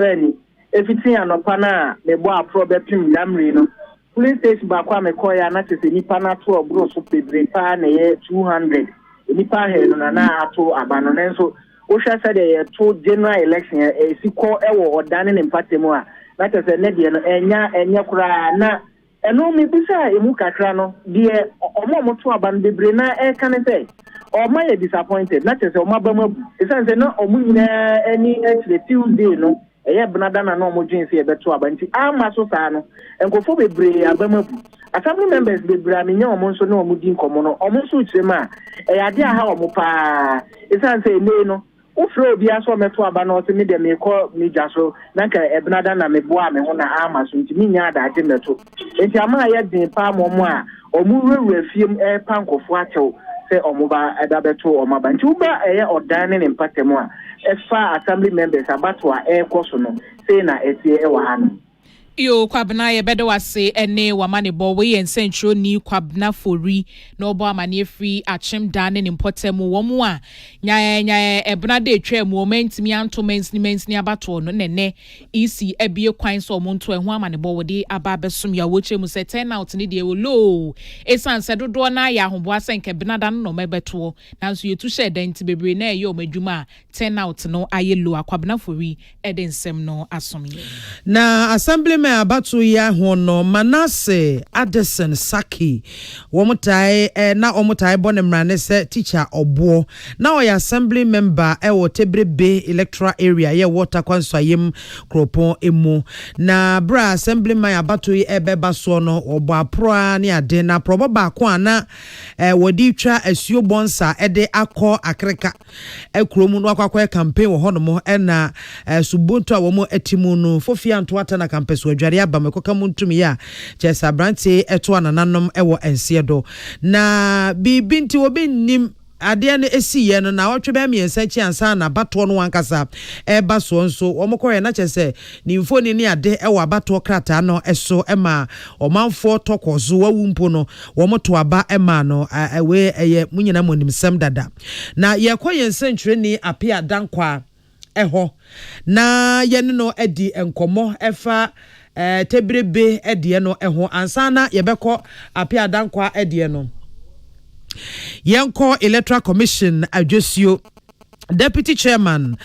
Speaker 12: ani efitin anopa na me bo apro bepim damre no police station ba kwa me koya na tese nipa na to obro so pedre pa na ye 200 nipa he no na ato abano nenso Osha said to general election siko ewo odane ne mpatemu a na tese ne de no enya kura na eno me bisa emu kakra no de omo to aban bebre na kan say o ma ye disappointed na tese o ma ba mabu esanse na omu nyina ani actually Tuesday no Bnada na no mo dwin se beto abanti ama so sa no enkofo bebre abamabu assembly members bebre amenya omo nso na omo din komo no omo nso chirema ade aha omo pa esanse ele no Ufro bi aso meto aba no se me de me call me jaso na ka ebnada na me boa me ho na ama so ntimi nya da ade meto enti ama ya din pa mo a omu wura fiem pa nkofo achew se omuba eda beto omaba nti uba eye odan ne mpatemu a efa assembly members abato a ekoso no se na etie e wa hanu
Speaker 2: Yo kwabna ye bedo wase ene wamane bo we yen central ni kwabna fori na obo amane free achim dan ne mpotemu wo mu a nya ebna de twa mu mentimi anto mensni abato no nene isi ebie kwan so omonto eho amane bo wo de aba besom ya woche mu se turn out ni de wo low esan se dodo na ya hobo asenke bna dan no mebeto nanso yetu she dan ti bebre na ye o madwuma turn out no aye low akwabna fori edensem no asomye
Speaker 1: na assembly me abatu ya hono Manase Addison Saki womutai na omutai bone mrane se teacher obo na oya assembly member wo Tebrebe electoral area ye water kwansayem kropon emu na bra assembly man abatu ebeba so no obo apro ne ade na probo ba ko ana wodi twa asuo bonsa ede akọ akreka ekromu no akwa campaign wo hono mo na subunto a wo mo atimu no fofia ntoata na campus wadware aba mekoka muntumi ya chesa branche eto anananom ewo ensiedo na bibinti obi nim ade na esiye no na wotwe ba miensa chi ansa na bato no wankasa eba so nso omokoye na chese ni mfoni ni ade ewo abato krata no eso ema omanfo tokozo wawumpo no womoto aba ema no ewe eye munyina monimsem dada na yekoye nsentwere ni apia dankwa eho na yene no edi enkomo efa Tebrebe edie no eho ansana yebekọ apia dankwa edie no yenko Electoral Commission Judicial Deputy Chairman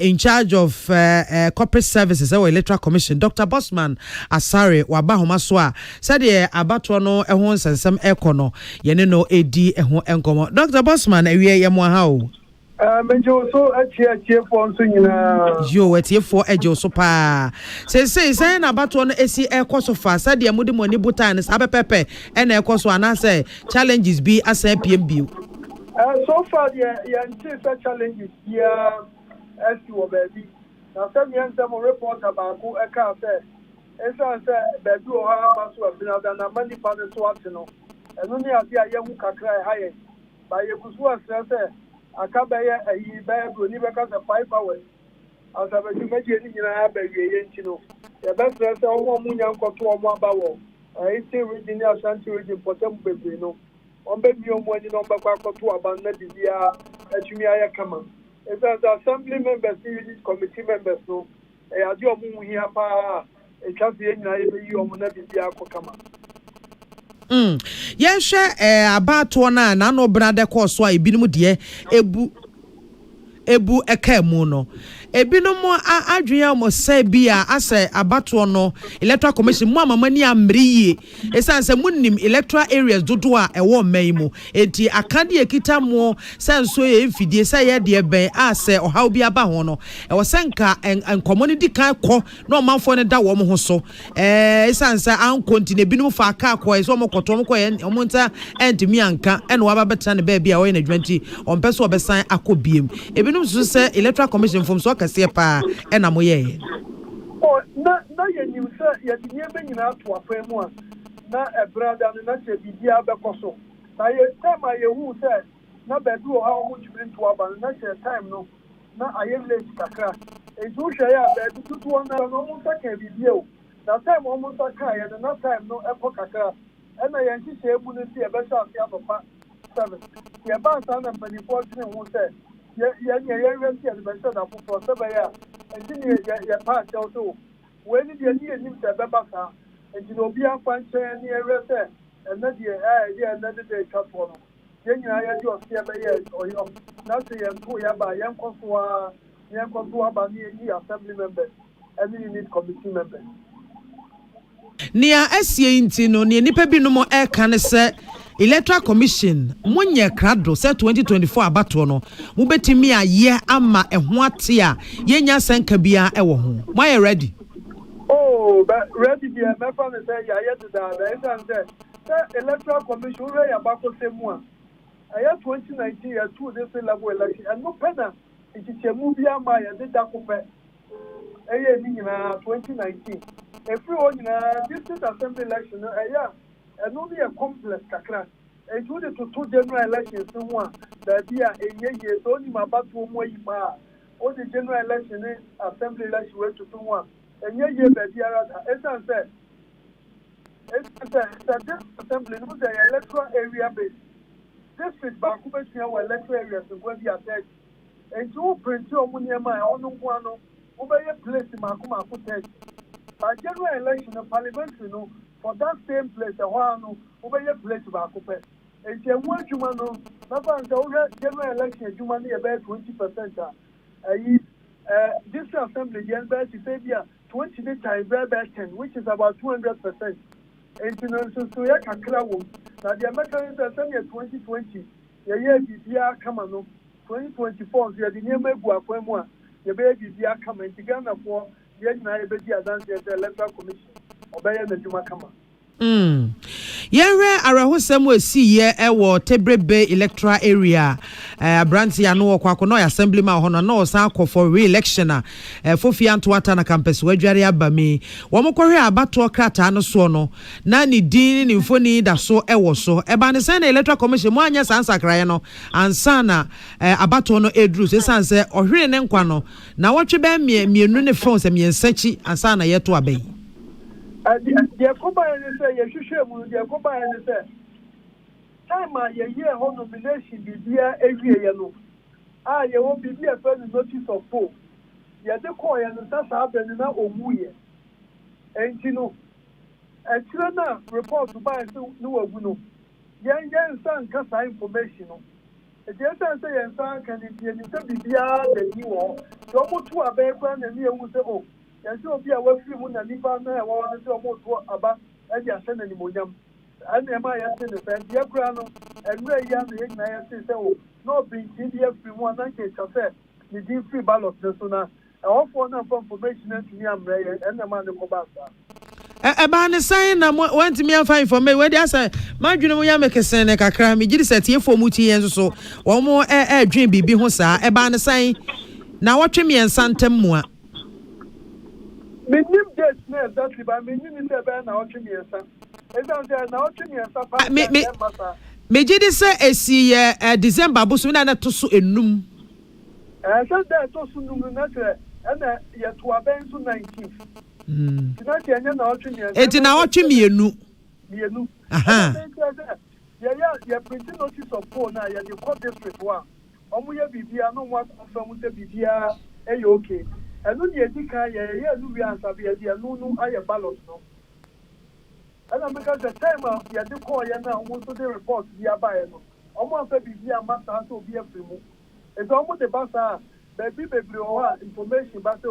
Speaker 1: in charge of corporate services our Electoral Commission Dr. Bosman Asare wabahoma so a said abato no eho nsensem ekono yene no edi eho enkomo Dr. Bosman ewie yemo ha o
Speaker 10: menjo so achie for nso nyina
Speaker 1: yo etie for ejo so pa say na bato no esi ekoso fa said ya mudi moni butan sa pepepe na ekoso anase challenges be asa PMB
Speaker 10: so far the anti challenges here as you baby na some young some report about ko eka say esa say baby o ha maso abina na mani pa so atino eno ni ade ayewu kakra haye ba yekusu asese akabeye ayi bible ni beka se 5 hours asabe ju meje ni nyina abawie ye ntino ye besa se omo munya nkoto omo abawo iti region Ashanti region potem bebe no ombe mi omo ani no mbakwa akoto aba na bibia atumi aye kama esa assembly members unit committee members no ade omo hia pa etwase ye nyina ye yi omo na bibia akokama
Speaker 1: yehwe abato na no brada course a ebinum de ebu ekamu no ebinum adwea mo say bia ase abato no Electoral Commission mu amamani amriye esanse munnim electoral areas dodo a ewo maimu enti akade ekita mo sanso ye mfidie say ye de ben ase ohaw bi aba ho no ewo senka community kan ko no manfo ne da wo mo ho so esanse an continue binum fa aka ko eso mo koto mo ko ye omonta entimi anka ene wa babeta ne ba bia wo ye na 20 ompeso obesan akobiem ebinum so say Electoral Commission from so kase pa ena mo ye
Speaker 10: na ye nim say ye di nyebe nyina to afemu a na brada no na che bibia bekoso na ye time ye hu say na bedu o ha o mutumi to aba na che time no na aye village kakra eju hwe ya bedu tutu na no mo saka bibia o na time o mo saka ye na time no eko kakra ena ye nti se ebu no si e be sha afia papa 7 ye ba sa na mpani for tine hu say ye renti at the center for Sabaya, and then you pass also. When you need to Babaka, and you know, be a function near Rese, and then another day cut for them. Then you have your Sabaya or your Nancy and Kuyaba, young Kosua, near assembly members, and then you need committee members.
Speaker 1: Nia esie intino ni nipa bi no mo Akan se Electoral Commission munye krado se 2024 abato no mu betimi aye ama eho ate a yenya sanka bia ewo ho mo are ready
Speaker 10: but ready bia me fa me say ya yet the Electoral Commission we ya bako semu a 2019 ya two this level election and no pena
Speaker 13: It's a movie my and the Dacope. 2019. If we on district assembly election, and only a complex kakra. And to the two general elections, one that be a year, only my battle way all the general election assembly election went to one. And year that year, as I said, it's assembly, the electoral area based. District Bakuba, our electoral areas, and where we are dead. And to print your money, my own one. Over a place in Makuma footage. By general election and parliamentary, for that same place, a while, over a place of Akupe. And you want you know, the general election, you money about 20%. This assembly, the NBS is say, 20 times by 10, which is about 200%. And you know, so you can clear one. Now the American Assembly 2020, the year BBR come on, 2024, you are the name of Guaquemua. The baby are coming together for the Electoral Commission. Obey the Jumakama.
Speaker 1: Yere arahosem we see ye ewo Tebrebe electoral area branch ya no kwakono assemblyman hono na osan akọ for re-election Fofi Antoata na campus wadware abami wo mokọhwe abato krata no so no na ni din ni mfoni da so ewo so eba ne sen electoral commission mo anya sansakra no ansa na abato no edru se sanse ohwere ne nkwa no na wotwe ba mienu ne phone se miensachi ansa na yeto abai.
Speaker 13: The company say, you should the company say, time a year home nomination be there every year. You won't be there for the notice of poll. You have the coin and that's happening now or year. And you know, a children report to buy no no. Young son can sign information. If you say and son can be there the new one, so much to a background and you will say, oh. And so be a work film and if I want to almost about and you send any more young. And am I asking the fan, dear Grano, and where young I say, oh, no being India free one case of fair, the deep free ballot, the sooner. I offer no information to me, I'm ready, and the man of Kobasa.
Speaker 1: Eba sign na want me find for me where they say my dwunu ya make sen kakra me gidi set ye for muti yen so wo mo dwen bibi ho saa eba ne sign na wotwe me ensantem mu a
Speaker 13: Minim dates na exactly but minim say be na wotwe me ensa esan say na wotwe me ensa pa
Speaker 1: me gidi say esi December boso na to so enum
Speaker 13: say that to so num na say na ye to aben so 19th.
Speaker 1: Eti na wotwe mienu.
Speaker 13: Aha. Yeah, printing notice of phone na ya the court district one. Omo ye bibia no wa confirm say bibia e okay. Enu ye dika ye nu wi answer be ye nu aye ballot no. And because the time ya the call ya na omo so the report bia ba ye no. Omo afa bibia master so be afrimu. It's almost the basa baby information but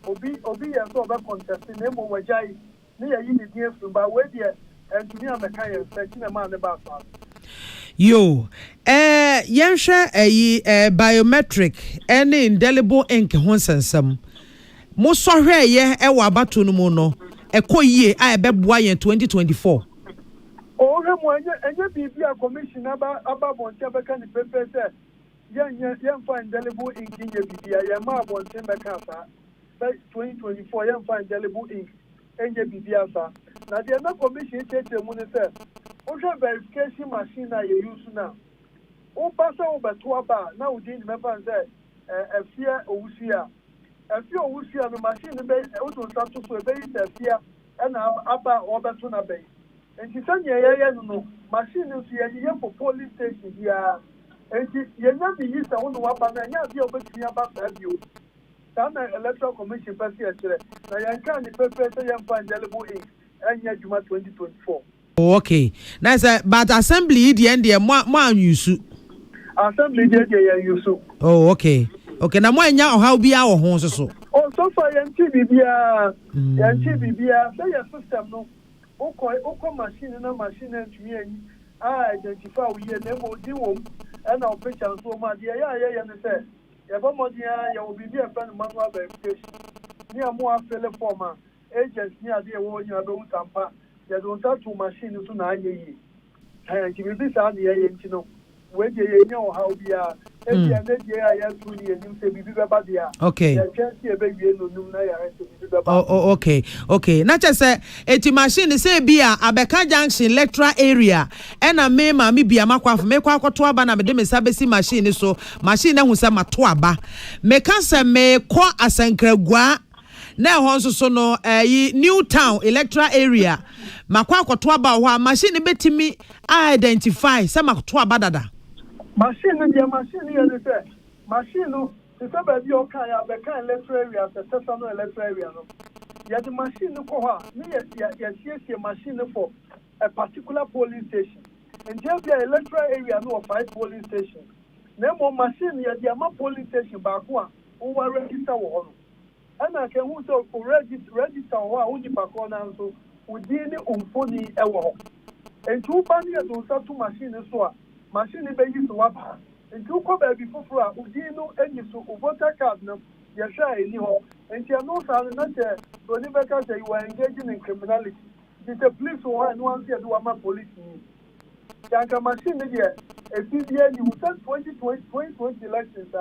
Speaker 13: obi ya so ba contesting name o wajai ni ya yi ni die fun ba we die entumi ameka ye search na man ba fa
Speaker 1: yo yenhwe biometric any indelible ink ho sensam mo so hwe ye e wa bato no mu no ekoyie a ebeboa ye 2024
Speaker 13: o he mo enye bibia commission aba bonche beka ni pepe se yen find indelible ink in your bibia ye ma bonche beka fa 2024 yen find indelible ink in your bibia fa na the na commission cheche mu ne se o verification machine na you use now o pasa o beto aba na o din me fan say afia owusia no machine be o to start to so be afia na aba o beto na be enti sanya ye no machine no ye for police station here enti ye na bi yi sa wo no aba na nya bi o betu aba fa bio na electoral commission pasi a kire na yan kan ni pepe say yan find indelible ink enya juma 2024.
Speaker 1: Okay. Nice, but assembly the end more use.
Speaker 13: Assembly the use.
Speaker 1: Oh, okay. Okay, na mo enya how bia wo ho so.
Speaker 13: Oh, so far yanti bibia say your system no. Oko machine na machine ntumi ani. Identify we na mo di wom and our picture so ma dia ya ne say. Ya ba mo dia ya obi bia friend manual verification. Ni amo afele form agents ni ade wo nya be utampa. Ya don't start to machine so na anye yi. Ki bi sa na ye ntino. We je ye nya o how bia ebi anaje ya tu ni enim se bibi beba dia
Speaker 1: okay
Speaker 13: ya chance e be wie no num na ya se bibi beba
Speaker 1: okay na che se eti machine se bia abeka junction electoral area ena me ma me bia makwafo me kwa akoto aba na me de me sabesi machine so machine ehu se mato aba me ka se me ko asankragua na ho nso so no new town electoral area makwa akoto aba ho machine betimi identify se mato aba dada
Speaker 13: machine ya de say machine no se ba bi o kan ya be kan electoral area se sesa no electoral area no ya the machine ko ha ni ya see machine for a particular polling station and just the electoral area no 5 polling stations na mo machine ya the ma polling station ba ko a o wa register wo no ana ke hu so o register wo a o di pa ko na so o di ni umfoni e wo and two ban ya do sa to machine so a machine be use wapa and you ko ba bi fufura udi no enyi so voter card no ya sha eni ho and you know sa na che so ni be ka say you are engaging in criminality the police one no one say do ama police ni ya ka machine ni e fi dia ni we said 2020 elections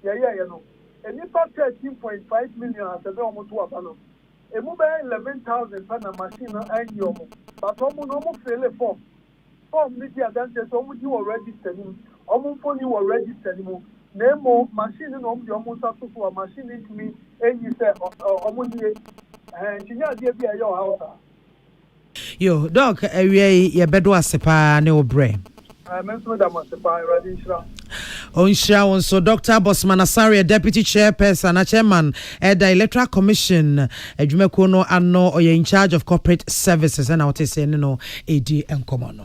Speaker 13: ya no and if 13.5 million as be omo to aba no e mu be 11,000 pa na machine no anyi omo but omo no mo fail form media dance so mu di register ni phone ni register ni mo nemo machine no di sa so machine it me eyi say die chinya dia bia yo house
Speaker 1: yo doc ewie ye bedo asepa ne obre
Speaker 13: menso da masepa ready shira
Speaker 1: Onshira also Dr. Bosman Asari, Deputy Chairperson and Chairman at the Electoral Commission, Jumekuno Ano, or in charge of corporate services, and I would say no AD and Common.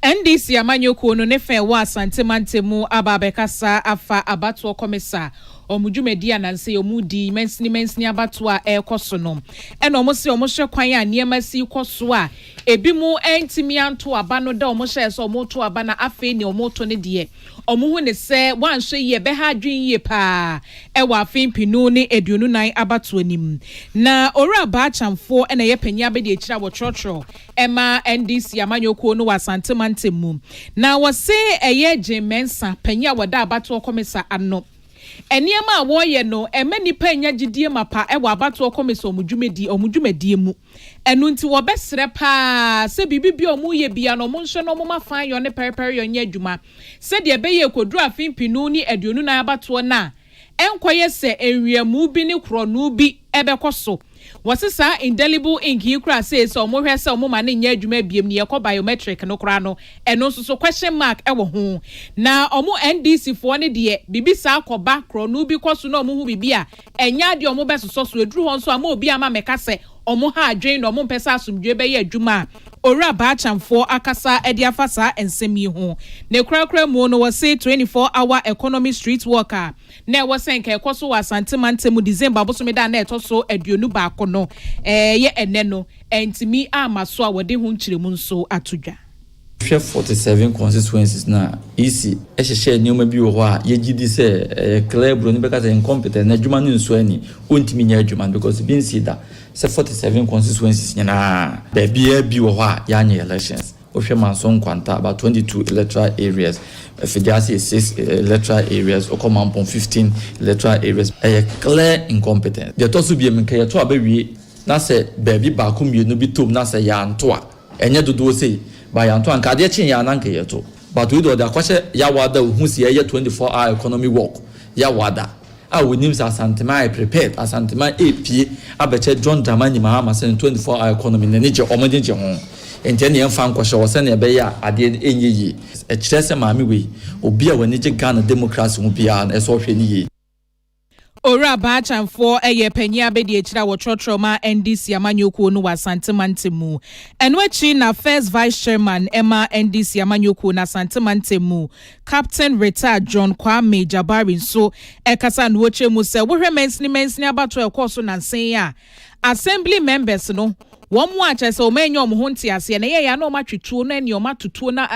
Speaker 2: NDC amanyoko no ne fe wa santemantemu ababekasa afa abatoɔ komisa omudwumedi ananse omudi mensini abato a ekoso no ɛna omose omhwe kwan a niema si koso a ebi mu entimi anto aba no da omhwe so omoto aba na afe ni omoto ne de omuhu ne se wanhwe ye be ha adwen ye pa ɛwa afe pinu ne eduonu nan abato anim na ora ba chamfo ɛna ye panya be de ekira wo trotro ɛma NDC amanyoko no wa santemantemu na wose ɛyɛ jemensa panya wada abato komisa ano eniema a woye no ema nipa enya gidie mapa ewa abato komisa omudwumedi mu enu nti wo besre pa se bibibi omuye bia no monhwe no mo mafan yo ne periperi yo nya adwuma se de beye koduru afimpinu ni eduonu na abato na enkoye se enwiamu bi ne kronu bi ebekoso wasisa indelible ink yikra say so mo hwese o mo ma ne nya adwuma biem ne yekọ biometric no kra no eno so question mark ewo ho na omo NDC fo ne de bibisa akoba kronu bi koso na omo hu bibia enya de omo besoso so eduru ho so ama obi ama meka se omo ha adwen na omo mpesa asumdwe be ye adwuma ora ba chamfo akasa edi afasa ensem yi ho ne krakra mu no wose 24-hour economy street worker na wose nka ekoso wa santemantemu December boso me da na etoso eduonu ba kono ye ene no entimi amaso a wode ho nkyiremu nso atodwa
Speaker 4: 47 constituencies na easy ehhehye nioma bi wo ho a yegidi se club ro ni beka se incompetent na adwuma no nso ani ontimi nya adwuma because bin see that se 47 constituencies nyana bebia bi wo ho a yanye elections ohwe manson kwanta about 22 electoral areas Fidiasi 6 electoral areas okomampon 15 electoral areas clear incompetent the tosu bi emka yeto abawie na se bebi ba ko mienu bi tom na se ya nto a enye dodo sei ba ya nto anka de chin ya na nka yeto but we do da kwahye ya wada hu se ye 24-hour economy work ya wada a wonim sa asantema prepared asantema AP abeche John Dramani Mahama se 24-hour economy na nije omodinje ho enti ne yemfa nkwahye wo se na ebe ya ade enyeyi e kire se maami we obi a wani je Ghana democracy ho bia na eso hwe ni yi
Speaker 2: ora ba chamfo eye panya be de ekira wo trotroma NDC amanyoko no wasantemantemu eno achi na first vice chairman Emma NDC amanyoko na santemantemu Captain retired John Kwame Jabari so ekasa no ochemu se wo hwe mensini abato ekoso nansen ya assembly members no wọ́n mú àchẹsẹ ọmọ ẹ̀yẹ ọmọ ho nti ase na yẹ na ọmọ atwituo na ẹni ọmọ atutuo na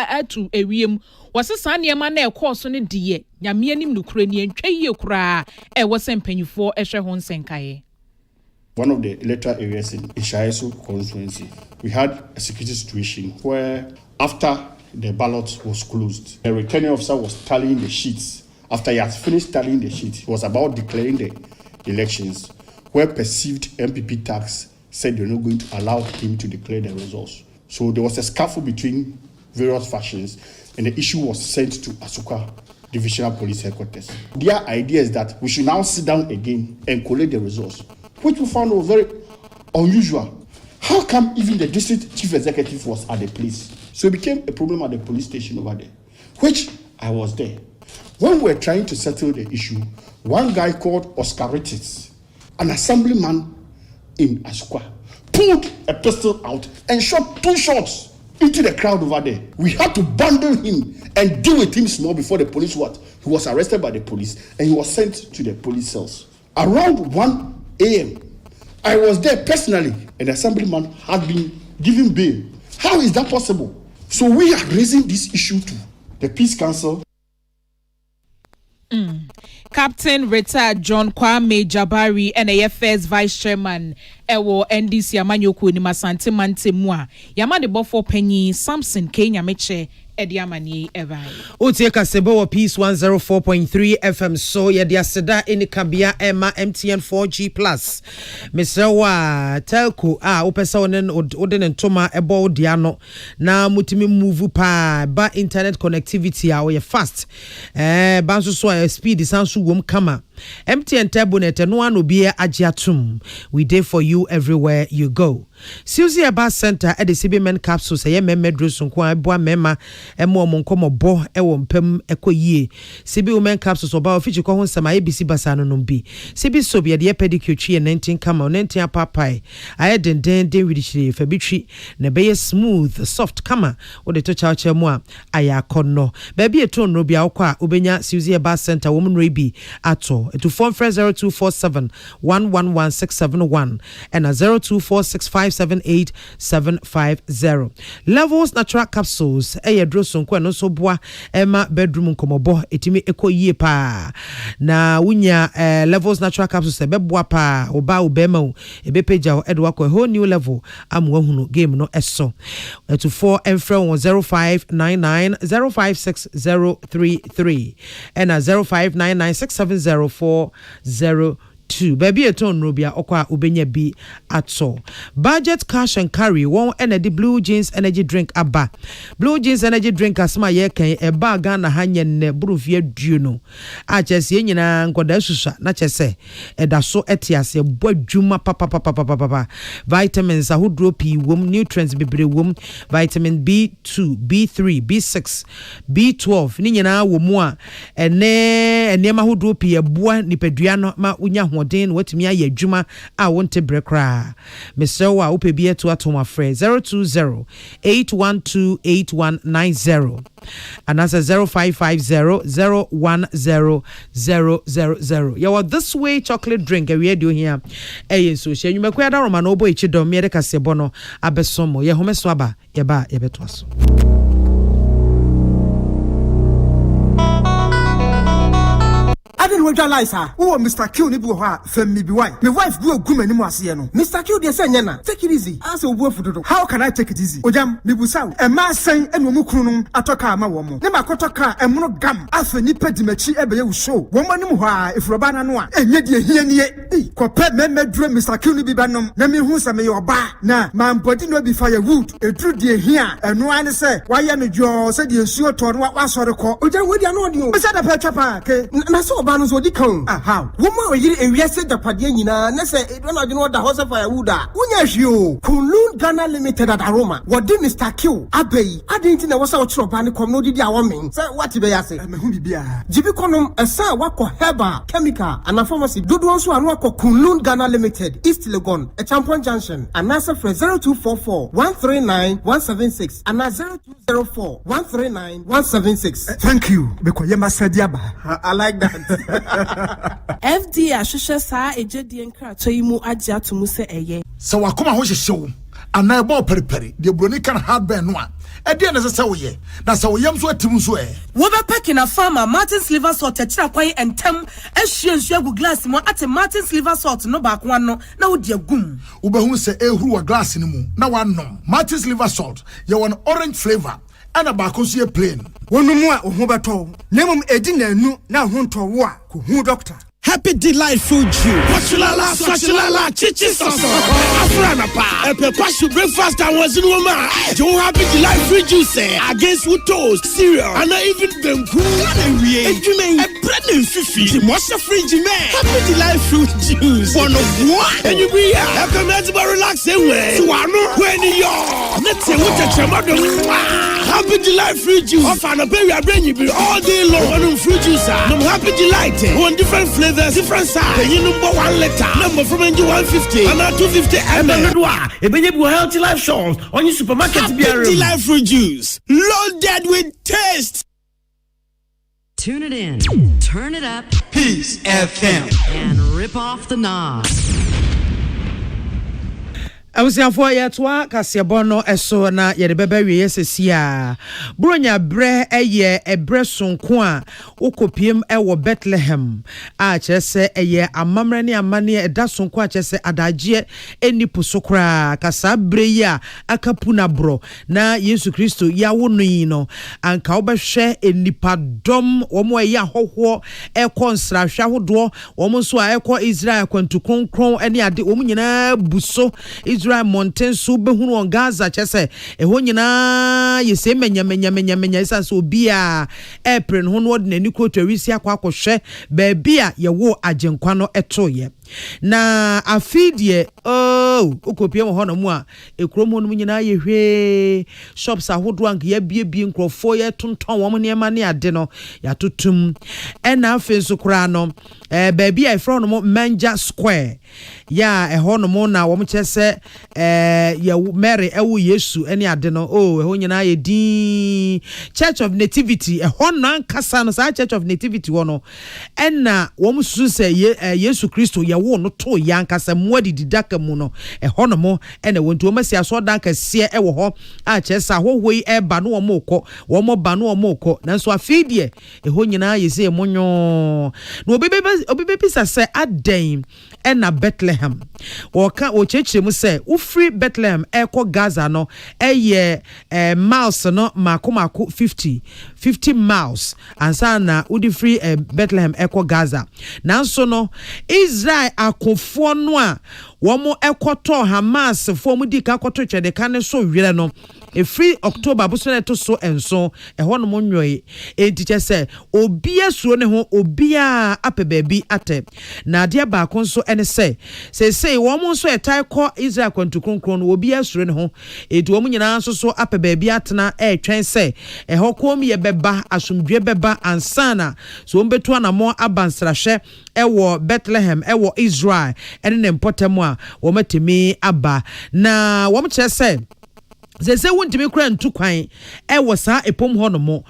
Speaker 2: atu ewiem wɔsesa nneɛma na ɛkɔɔ so ne deɛ nyame anim no kura ne ntwa yie kura ɛwɔ sɛ mpanyifo ɛhwɛ ho nsɛnkae.
Speaker 14: One of the electoral areas in Ishaiso constituency, we had a security situation where after the ballot was closed. The returning officer was tallying the sheets. After he had finished tallying the sheets, he was about declaring the elections, where perceived MPP tax said they're not going to allow him to declare the results. So there was a scuffle between various factions, and the issue was sent to Asuka Divisional Police Headquarters. Their idea is that we should now sit down again and collect the results, which we found was very unusual. How come even the district chief executive was at the place? So it became a problem at the police station over there, which I was there. When we were trying to settle the issue, one guy called Oscar Rittes, an assemblyman in Asuka, pulled a pistol out and shot 2 shots into the crowd over there. We had to bundle him and deal with him small before the police what? He was arrested by the police and he was sent to the police cells. Around 1 a.m., I was there personally, and the assemblyman had been given bail. How is that possible? So we are raising this issue to the Peace Council.
Speaker 2: Captain retired John Kwame Jabari and AFS Vice Chairman Ewo NDC Amanyoku ni Masante Mantemua Yamade Bofo Penny Samson Kenya Meche Ediamani Evai
Speaker 1: Utieka Sebo Peace 104.3 FM so Yadia Seda in Kabia Emma MTN 4G Plus Mr. Telco Opesa Oden and Toma Ebo Diano na mutimi move pa ba internet connectivity ye fast banso so speed sansu wom kama MTN Tabunet no one obi agiatum we dey for you everywhere you go. Susie Aba Center at the CB Men capsules a medrus nkwa eboa mema emo monkomo bo ewo mpem ekoyie CB Women capsules oba ofichi ko ho nsama ABC basano no bi CB so bi de pedicure twi 19 kama 19 papai aye den widichire fabitwi na be smooth soft kama wo de to chache mu a aya konno ba bi eton no bia okwa obenya Susie Aba Center woman rebi ato to phone 0247 111671 and 0246578750. Levels natural capsules droson kwa no so boa ema bedroom nkomobo etimi ekoyie pa na wunya levels natural capsules ebeboa pa oba obema ebepeja edwa kwa whole new level amwahunu game no eso to 4 enfra 0599 056033 and 0599670402 baby eton robia okwa ubenya bi ato budget cash and carry one energy blue jeans energy drink aba blue jeans energy drink asma ye kan e ba Ghana hanye ne burufie duno a chese nyina nkoda susa na chese e da so etiase boadwuma papa vitamins ahudro pi wom nutrients bebre wom vitamin B2 B3 B6 B12 ni nyina wo mu a ene ma ahudro pi eboa nipadua no ma unya den watimi aye adwuma a wonte brekra mesewa opebie to atoma frɛ 0208128190 anasa 0550010000 yawa this way chocolate drink we do here so she nyumakwa da roma no obo ichidom me de kasebo no abesomo ye homeso aba ye ba ye beto aso.
Speaker 15: I didn't realize her. Oh, Mr. Q, ni buha, femi bi why. My wife grew a goom anymore, no. Mr. Q, dear Sanyana, take it easy. As a word for the how can I take it easy? Ojam, Nibusa, a mass saying, and Mukunum, Atoka, my woman. Nema Kotoka, and Monogam, after Nipedimechi, Ebe show. Woman, if Robana Noa, and yet ye, Copet, Dream, Mr. Q, ni bibanum, Nami Husa, may your bar. Now, my body no be firewood, a true dear here, and no one say, why am you said you sure to what was sort of call? Ojam, would you know you? Is that a petrapa? Okay, and I saw Banus what come. How? Woman, you and we said the Padiana, and I said, when I don't know the house of firewood. Unyas you, Kunlun Ghana Limited at Aroma. What did Mr. Q? Abbey, I didn't know what's out of Panic, no did our woman. Say what did I say? I'm a humbia. Jibiconum, a sir, wako herba, chemical, and a pharmacy. Do one so and wako Kunlun Ghana Limited, East Legon, a Champion Junction, and answer for 0244 139 176 and 0204 139 176. Thank you, because you must say I like that.
Speaker 16: FD Ashusha sa ejedi enkra to yimu agya to mu se eye.
Speaker 17: So wakoma ho hyehyɛ ana ebo periperi de broni kan hard burn no a ɛde na sɛ wo ye na sɛ wo yam so atim so
Speaker 16: wo be packing a farmer Martin's liver salt akira kwan entem ahwie nsu agu glass mu ate Martin's liver salt no ba kwa no na wo de agum
Speaker 17: wo be hu sɛ ehuru wa glass ni mu na wanom Martin's liver salt ye won orange flavor ana ba ko so plane
Speaker 15: wonu mu a ohu beto nemum edi nanu na ho ntowo a ko hu doctor.
Speaker 18: Happy delightful Jew. Swachilala, chichi soso. Afrana pa. Epe pashu breakfast and was in woman. Joe happy delightful juice against with toast, cereal, and even them cool. And bread and fifi. The most fridge man. Happy delightful juice. One of one. And you be here. I come here to relax away. Swano when you're. Let's say what a chamado. Happy delightful juice. Off and a baby, I bring you all day long. One fruit juice. I'm happy delight. One different flavor. Different size. You number 1 letter. Number from NG 150 and 250 ml. A baby healthy life shows on your supermarket. Happy life fruit juice. Loaded with taste.
Speaker 19: Tune it in. Turn it up.
Speaker 18: Peace FM.
Speaker 19: And rip off the knob.
Speaker 1: Awusiafo yetwa kasebono eso na yede beba wie sesia bronya bre eye ebre sonko a okopiem ewo Bethlehem a chese eye amamre ne amane eda sonko a chese adagie enipo sokra kasa bre ya akapuna bro na Yesu Kristo ya wonu yi no anka obehwe enipa dom womo eye ahoho ekonsra hwahodo womo so a ekọ Israel kwantu kronkron ene ade womo nyina buso Israel mountain so behunu on Gaza chese eho nyina yese menya isa so bia April ho no de nani kro twawisi akwa baabi a yewo agenkwa no etoye na afidie okopie mo hono mu a ekrom ho no nyina yehwe shops ahodo anka ya bie nkrofo ye tonton wo nema ne ade no ya totum ena afenso kra no baabi a efro no Manja Square ya eho no mo na wo chese ya Mary ewu Yesu ene ade no eho nyina ye din Church of Nativity eho no ankasa no sa Church of Nativity wo no ena wo musu se Yesu Kristo ya wo no to yankasa muadi didaka mu no eho no mo ene wontu o masi aso dan kase ewo ho a chesa hohoi eba no wo mokọ wo mo ba no wo mokọ nanso afidie eho nyina ye se monyo no obebe se aden ena Bethlehem woka wo chechire mu se wo free Bethlehem eko Gaza no eye miles no mako 50 miles ansa na udi free Bethlehem eko Gaza nanso no Israel akofo no a womo ekoto Hamas fo mu di ka koto twede ka ne so wire no free October busone to so enso eho no monwoe entiche se obia suo ne ho obia ape baabi ate na de ba ko nso ene se womo nso etai ko Israel kwantu kronkron no obia suo ne ho etu womo nyina nso so ape baabi atena twen se eho ko mi ye beba asomdwe beba ansana so mbetu anamo abansrahye ewo Bethlehem ewo Israel ene ne mpotemu a wo matemi aba na wo mkye se Zeze wuntimi kura ntukwan ewo saa epom honomo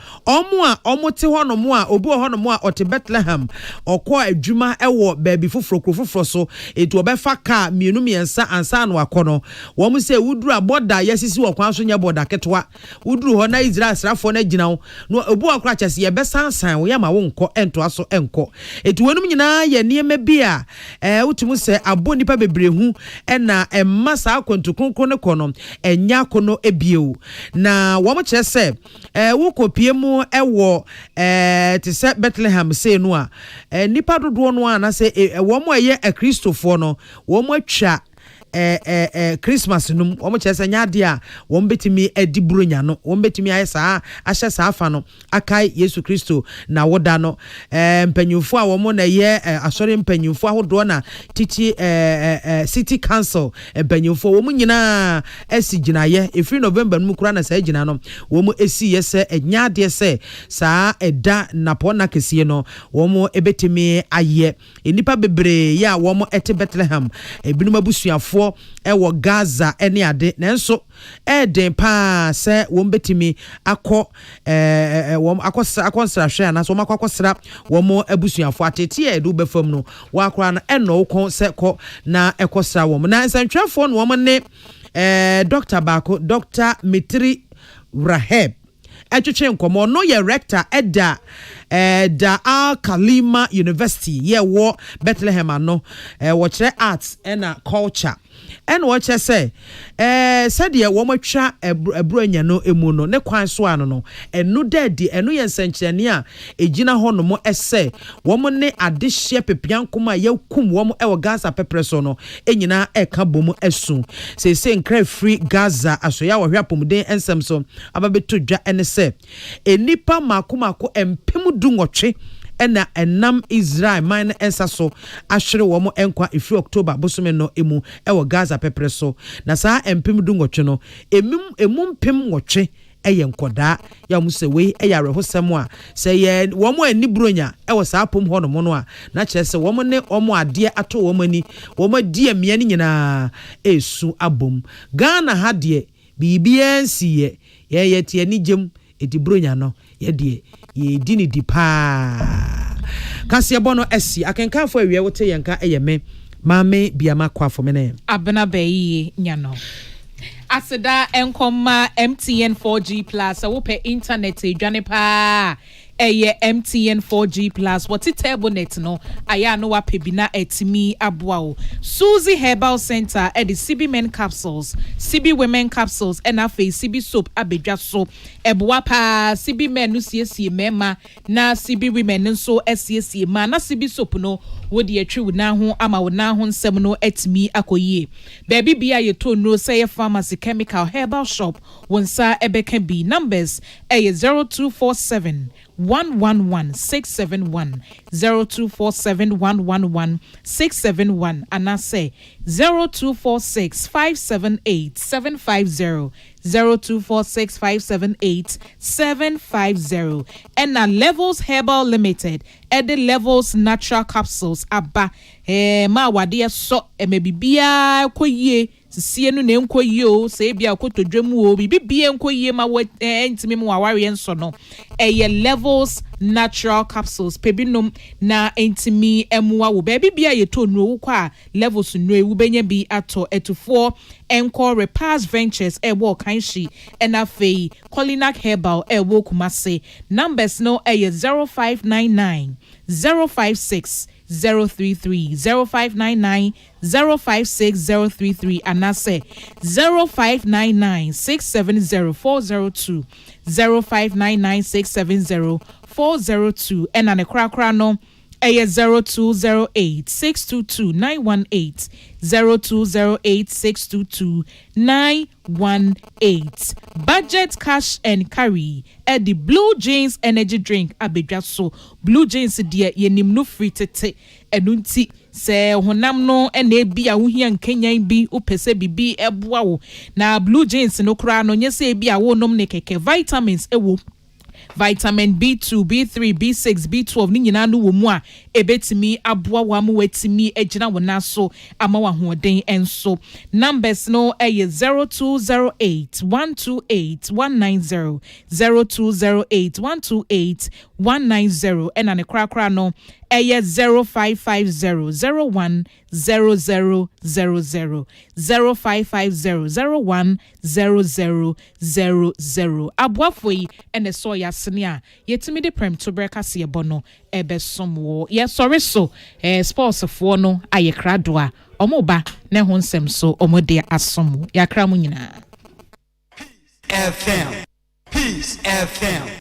Speaker 1: omote honomo a obi honomo a ote Bethlehem okọ adwuma ewo baabi foforo so etu obefa ka mienu miensa ansa no akono wo mu se wuduru aboda yasisi wokwan so nya boda ketwa wuduru ho na Israel srafo na gina no obi akora kyase ye besansan wo yama wo nkọ ento aso enko etu wonum nyina ye niema bi a wutumu se abo nipa bebrehu ena emma saa kwantu kronkron ne kono enya kono ebio na wo mo kire se wo kopie mu ewo te se Bethlehem se no a nipa dodo no a na se wo mo eye Kristofo no wo mo atwa Christmas num wo mo chese nyade a wo mbetimi adiburo nya no wo mbetimi ayesa ahye saafa no akai Yesu Kristo na woda no mpanyufo a wo mo na ye asori mpanyufo ahodo na titi city council mpanyufo wo mo nyina asigina ye efri November mu kura na sa gina no wo mo esi yese nyade se saa eda napona kese no wo mo ebetimi aye enipa bebre ya wo mo ete Bethlehem ebinum abusuafo ewo Gaza ene ade nanso eden pa se wo mbetimi akọ wo akonsra hwe na so makokosra wo mo abusuafo atete edu befam no wa akora na eno ko se ko na ekosra wo na nsantwefo no wo ne Dr. Bako Dr. Mitri Raheb etwetwe nkomo no ye rector eda da Al-Kalima University ye wo Bethlehem ano wo kire arts and culture and watch I say said ye wo matwa ebroanya no emu no ne kwan so ano no eno daddy eno ye nsenkyene a egina ho no mo ese wo mo ne adehye pepiankoma yakum wo mo e wo Gaza pepre so no enyina eka bom esu se nkra free Gaza asoya wo hwapomden ensem so ababeto dwa ene se enipa makomako empem du nwotwe ena enam Israel mine ensa so ahwere wo mo enkwa efri October bosome no emu ewo Gaza pepre so na saa empem du nwotwe no emu mpem nwotwe eye nkoda ya mu se we eya rehosem a se ye wo mo ani bronya ewo saa pom ho no mo no a na kire se wo mo ne wo mo ade ato wo mo ani wo mo die mia ni nyina esu abom Ghana ha de bibia nsiye ye tie ni jem edi bronya no ye de ye di ni di pa Kesseh bono esi akenkan fo awie wote yenka eye me mame biama kwa fo me ne
Speaker 2: abena bayi nyano aseda enkoma MTN 4G plus wope internet edwane pa eye MTN 4G plus what table net no aya no wa pebina etimi aboa Suzy Herbal Center at the CB men capsules CB women capsules and afa CB soap abedwa so eboa pa CB men no siesie mema na CB women nso siesie ma na CB soap no wodi atwi na ho ama na ho nsem no etimi akoyie baby bia ye to no say pharmacy chemical herbal shop wonsa ebeka bi numbers 0247 111-671 0247-111-671 and I say 0246-578-750 0246-578-750 and na Levels Herbal Limited at the Levels Natural Capsules abba ma wade so emebibia koyie sie no na enkoyie o se bia kotodwam o bibibia enkoyie ma entimi mu aware enso no Levels Natural Capsules pebinom na entimi emwa wo bibia ye to no kwa Levels no e wo benya bi ato etufo Encore Repairs Ventures wo kanshi enafei Colinac Herbal wo kumase numbers no 0599 056 033 0599 056 033 and I say 0599 670 402 0599 670 402 and an ekra no 0208 622 918 0208 622 918 budget cash and carry at the Blue Jeans energy drink abedwa so Blue Jeans dear yenim no free tete enunti se honam no ene bia wo hia nkenya bi opese bibi eboa wo na Blue Jeans no kra no nyese bia wo nom ne keke vitamins ewo vitamin B2, B3, B6, B12 ni nyina no wo mu a ebetimi aboa wa mu wetimi agina wona so ama wa hoden enso numbers no 0208 128 190 0208 128 190 and an kra no 0550 01 0000 0550 01 0000 aboafoi ene soya senia yetimi de prem to break Kesseh bono ebesomwo ye sorry so sports fo no ayekra do a omoba ne ho nsem so omode asom yakra mu nyina
Speaker 18: Peace FM